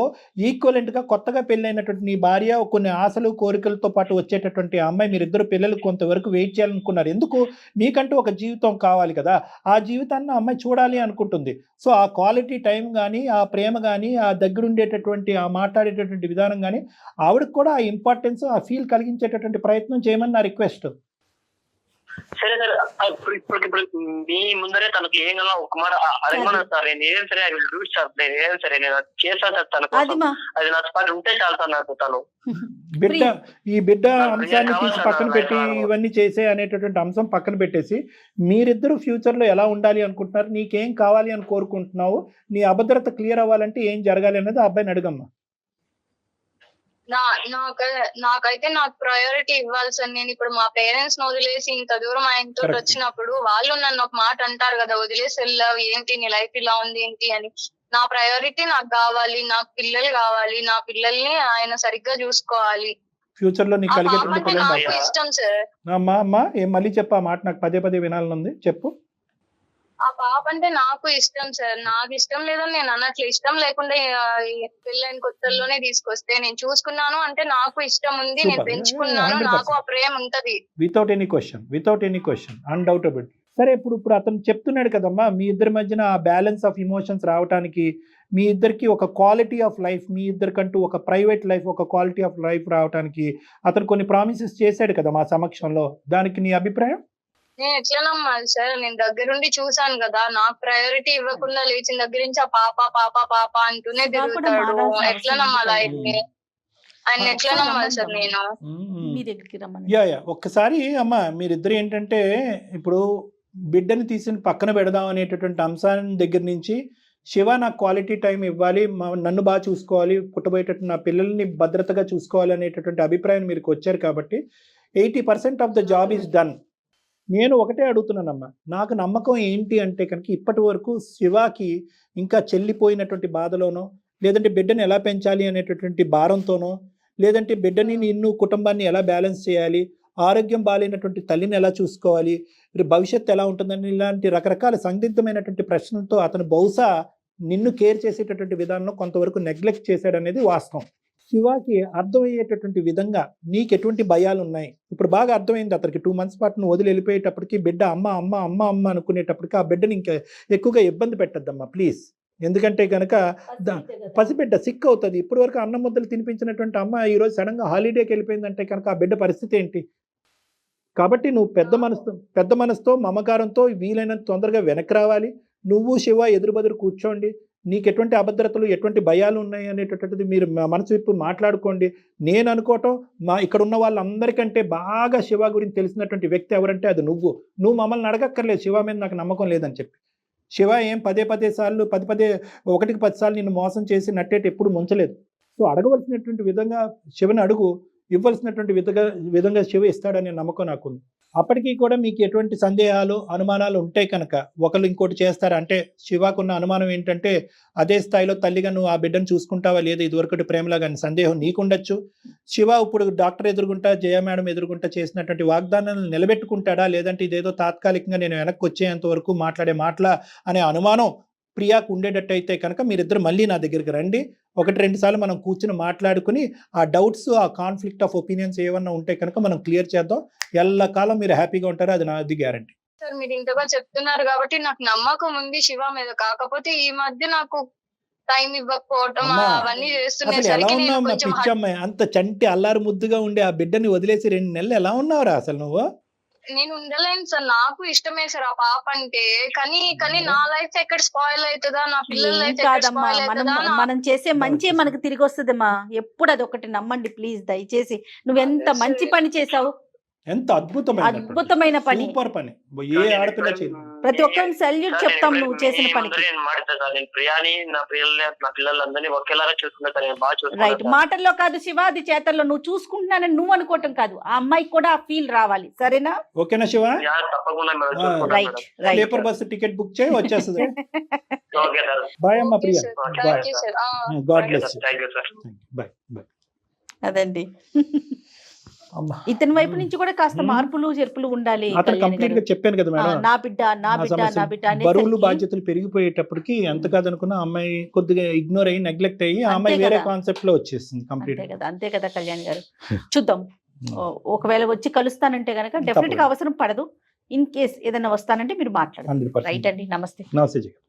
ఈక్వలెంట్ గా కొత్తగా పెళ్ళైనటువంటి నీ భార్య కొన్ని ఆశలు కోరికలతో పాటు వచ్చేటటువంటి అమ్మాయి, మీరిద్దరు పిల్లలు కొంతవరకు వెయిట్ చేయాలనుకున్నారు. ఎందుకు? మీకంటూ ఒక జీవితం కావాలి కదా. ఆ జీవితాన్ని అమ్మాయి చూడాలి అనుకుంటుంది. సో ఆ క్వాలిటీ టైం కానీ, ఆ ప్రేమ కానీ, ఆ దగ్గరుండేటటువంటి ఆ మాట్లాడేటటువంటి విధానం కానీ ఆవిడకి కూడా ఆ ఇంపార్టెన్స్, ఆ ఫీల్ కలిగించేటటువంటి ప్రయత్నం చేయమని నా రిక్వెస్ట్. సరే సార్, ఇప్పుడు మీ ముందరే తనకు ఏం కదా ఒక మాట అడగమన్నా సార్. నేను ఏం సరే ఐ విల్ డూ సార్. నేను ఏం సరే నేను చేస్తాను సార్. తనకు అది నా పని ఉంటే చాలు సార్. నాకు తను ఈ బిడ్డ అంశాన్ని తీసి పక్కన పెట్టి ఇవన్నీ చేసే అనేటటువంటి అంశం పక్కన పెట్టేసి మీరిద్దరు ఫ్యూచర్ లో ఎలా ఉండాలి అనుకుంటున్నారు, నీకేం కావాలి అని కోరుకుంటున్నావు, నీ అభద్రత క్లియర్ అవ్వాలంటే ఏం జరగాలి అనేది ఆ అబ్బాయిని అడగమ్మా. నాకైతే నాకు ప్రయారిటీ ఇవ్వాలి సార్. నేను ఇప్పుడు మా పేరెంట్స్ ని వదిలేసి ఇంత దూరం ఆయనతో Correct. వచ్చినప్పుడు వాళ్ళు నన్ను ఒక మాట అంటారు కదా, వదిలేసి వెళ్ళావు ఏంటి, నీ లైఫ్ ఇలా ఉంది ఏంటి అని. నా ప్రయారిటీ నాకు కావాలి, నాకు పిల్లలు కావాలి, నా పిల్లల్ని ఆయన సరిగ్గా చూసుకోవాలి. ఫ్యూచర్ లో నీకు ఆ పాప కలిగేటువంటి అంటే పిల్లలు నాకు ఇష్టం సార్. అమ్మా ఏం మళ్ళీ చెప్పు ఆ మాట, నాకు పదే పదే వినాలనుంది, చెప్పు. ఆ పాప అంటే నాకు ఇష్టం సార్. నాకు ఇష్టం లేదని నేను అన్నట్లు, ఇష్టం లేకుండా పెళ్ళైన కొత్తల్లోనే తీసుకొస్తే నేను చూసుకున్నాను అంటే నాకు ఇష్టం ఉంది, నేను Super. పెంచుకున్నాను, 100%. నాకు ఆ ప్రేమ ఉంటది. Without any question undoubtable. సరే ఇప్పుడు అతను చెప్తున్నాడు కదమ్మా, మీ ఇద్దరి మధ్యన ఆ బ్యాలెన్స్ ఆఫ్ ఇమోషన్స్ రావడానికి, మీ ఇద్దరికి ఒక క్వాలిటీ ఆఫ్ లైఫ్, మీ ఇద్దరికంటూ ఒక ప్రైవేట్ లైఫ్, ఒక క్వాలిటీ ఆఫ్ లైఫ్ రావడానికి అతను కొన్ని ప్రామిసెస్ చేశాడు కదా మా సమక్షంలో, దానికి నీ అభిప్రాయం? నేను ఎట్లా నమ్మాలి సార్? నేను దగ్గరుండి చూసాను కదా. నాకు ప్రయారిటీ ఇవ్వకుండా లేచిన దగ్గర నుంచి ఆ పాప పాప పాప అంటూనే నాకు కూడా తిరుగుతాడు. మారాల్సిన ఎట్లా అవసరం నమ్మాలి ఉంది ఆయన్ని? ఆయన ఎట్లా నమ్మాలి సార్ నేను? మీ దగ్గరికి రమ్మని. యా ఒక్కసారి అమ్మ మీరిద్దరు ఏంటంటే ఇప్పుడు బిడ్డని తీసి పక్కన పెడదాం అనేటటువంటి అంశాన్ని దగ్గర నుంచి, శివ నాకు క్వాలిటీ టైం ఇవ్వాలి, నన్ను బాగా చూసుకోవాలి, పుట్టబోయేటట్టు నా పిల్లల్ని భద్రతగా చూసుకోవాలి అనేటటువంటి అభిప్రాయం మీకు వచ్చారు కాబట్టి 80% of the job is done. నేను ఒకటే అడుగుతున్నానమ్మా, నాకు నమ్మకం ఏంటి అంటే కనుక ఇప్పటి వరకు శివాకి ఇంకా చెల్లిపోయినటువంటి బాధలోనో, లేదంటే బిడ్డని ఎలా పెంచాలి అనేటటువంటి భారంతోనో, లేదంటే బిడ్డని నిన్ను కుటుంబాన్ని ఎలా బ్యాలెన్స్ చేయాలి, ఆరోగ్యం బాగాలేనటువంటి తల్లిని ఎలా చూసుకోవాలి, భవిష్యత్తు ఎలా ఉంటుందని ఇలాంటి రకరకాల సందిగ్ధమైనటువంటి ప్రశ్నలతో అతను బహుశా నిన్ను కేర్ చేసేటటువంటి విధానంలో కొంతవరకు నెగ్లెక్ట్ చేశాడనేది వాస్తవం. శివాకి అర్థమయ్యేటటువంటి విధంగా నీకు ఎటువంటి భయాలు ఉన్నాయి ఇప్పుడు బాగా అర్థమైంది అతనికి. 2 months పాటు నువ్వు వదిలి వెళ్ళిపోయేటప్పటికి బిడ్డ అమ్మ అమ్మ అమ్మ అమ్మ అనుకునేటప్పటికి ఆ బిడ్డని ఇంకా ఎక్కువగా ఇబ్బంది పెట్టద్దమ్మా ప్లీజ్. ఎందుకంటే కనుక పసిబిడ్డ సిక్ అవుతుంది. ఇప్పటి వరకు అన్నం ముద్దలు తినిపించినటువంటి అమ్మ ఈరోజు సడన్గా హాలిడేకి వెళ్ళిపోయిందంటే కనుక ఆ బిడ్డ పరిస్థితి ఏంటి? కాబట్టి నువ్వు పెద్ద మనసుతో మమకారంతో వీలైనంత తొందరగా వెనక్కి రావాలి. నువ్వు శివ ఎదురు కూర్చోండి. నీకు ఎటువంటి అభద్రతలు ఎటువంటి భయాలు ఉన్నాయి అనేటటువంటిది మీరు మనసు విప్పు మాట్లాడుకోండి. నేను అనుకోవటం ఇక్కడ ఉన్న వాళ్ళందరికంటే బాగా శివ గురించి తెలిసినటువంటి వ్యక్తి ఎవరంటే అది నువ్వు మమ్మల్ని అడగక్కర్లేదు శివ మీద నాకు నమ్మకం లేదని చెప్పి. శివ ఏం 10 సార్లు 1కి 10 సార్లు నిన్ను మోసం చేసి నట్టేటి ఎప్పుడు ముంచలేదు. సో అడగవలసినటువంటి విధంగా శివని అడుగు, ఇవ్వాల్సినటువంటి విధంగా శివ ఇస్తాడనే నమ్మకం నాకుంది. అప్పటికీ కూడా మీకు ఎటువంటి సందేహాలు అనుమానాలు ఉంటే కనుక ఒకళ్ళు ఇంకోటి చేస్తారు. అంటే శివాకున్న అనుమానం ఏంటంటే అదే స్థాయిలో తల్లిగా నువ్వు ఆ బిడ్డను చూసుకుంటావా లేదా ఇదివరకటి ప్రేమలా కానీ సందేహం నీకుండొచ్చు. శివ ఇప్పుడు డాక్టర్ ఎదురుగుంటా జయ మేడం ఎదురుగుంటా చేసినటువంటి వాగ్దానాలను నిలబెట్టుకుంటాడా, లేదంటే ఇదేదో తాత్కాలికంగా నేను వెనక్కి వచ్చేంత వరకు మాట్లాడే మాటల అనే అనుమానం ప్రియాకు ఉండేటట్టయితే కనుక మీరిద్దరు మళ్ళీ నా దగ్గరికి రండి. 1-2 సార్లు మనం కూర్చుని మాట్లాడుకుని ఆ డౌట్స్ ఆ కాన్ఫ్లిక్ట్ ఆఫ్ ఒపీనియన్స్ ఏమన్నా ఉంటే కనుక మనం క్లియర్ చేద్దాం. ఎల్లకాలం మీరు హ్యాపీగా ఉంటారు, అది నాది గ్యారంటీ. సార్ మీరు ఇంతగా చెప్తున్నారు కాబట్టి నాకు నమ్మకం ఉంది శివ మీద. కాకపోతే ఈ మధ్య నాకు టైం ఇవ్వకపోవటం అవన్నీ అసలు ఎలా చేస్తున్నసరికి నేను ఉన్నావు కొంచెం పిచ్చమ్మాయి? అంత చంటి అల్లారు ముద్దుగా ఉండే ఆ బిడ్డని వదిలేసి 2 నెలలు ఎలా ఉన్నావురా అసలు నువ్వు? నేను ఉండలేను సార్. నాకు ఇష్టమే సార్ ఆ పాప అంటే. కానీ నా లైఫ్ ఎక్కడ స్పాయిల్ అవుతుందా, నా పిల్లల ఏం లైఫ్ ఎక్కడ కాదమ్మా, స్పాయిల్ అవుతుందా? మనం చేసే మంచి మనకు తిరిగి వస్తుందమ్మా. ఎప్పుడు అది ఒకటి నమ్మండి ప్లీజ్ దయచేసి. నువ్వెంత అదే మంచి సార్. పని చేసావు, ఎంత అద్భుతమైన పని, సూపర్ పని. ఏ ఆడపిల్ల చేయదు. ప్రతి ఒక్కరిని సల్యూట్ చెప్తాం నువ్వు చేసిన పనికి. నేను మాట్లాడతా సార్, నేను ప్రియాని నా పిల్లలందరినీ ఒకేలాగా చూసుకుంటా సార్, నేను బాగా రైట్, చూసుకుంటా. మాటల్లో కాదు శివ, అది చేతల్లో. నువ్వు చూసుకుంటున్నానని నువ్వు అనుకోవటం కాదు, ఆ అమ్మాయికి కూడా ఆ ఫీల్ రావాలి. సరేనా? ఓకేనా శివ? తప్పకుండా మేడం ఆ, చూసుకుంటాను right madam. Right. Sleeper bus ticket book చేయి, వచ్చేస్తుంది. ఓకే సార్, బాయ్ అమ్మ Priya. Okay, sir. Bye. Thank you, sir. God bless you. Thank you sir. Bye bye. అదండి. అమ్మా ఇతని వైపు నుంచి కూడా కాస్త మార్పులు చేర్పులు ఉండాలి. అతను కళ్యాణి కంప్లీట్ గారు. గా చెప్పాను కదా మేడం, నా బిడ్డ నా నా బిడ్డ సమస్య నా బిడ్డ బరువులు అనేసరికి బాధ్యతలు పెరిగిపోయేటప్పటికి ఎంత కాదనుకున్నా అమ్మాయి కొద్దిగా ఇగ్నోర్ అయ్యి నెగ్లెక్ట్ అయ్యి ఆ అంతే అమ్మాయి వేరే కదా. కాన్సెప్ట్ లో వచ్చేసింది కంప్లీట్. అంతే కదా కళ్యాణ్ గారు. చూద్దాం, ఒకవేళ వచ్చి కలుస్తానంటే కనుక డెఫినెట్ గా అవసరం పడదు. ఇన్ కేస్ ఏదైనా వస్తానంటే మీరు మాట్లాడండి. 100%. రైట్ అండి, నమస్తే. నమస్తే జగన్.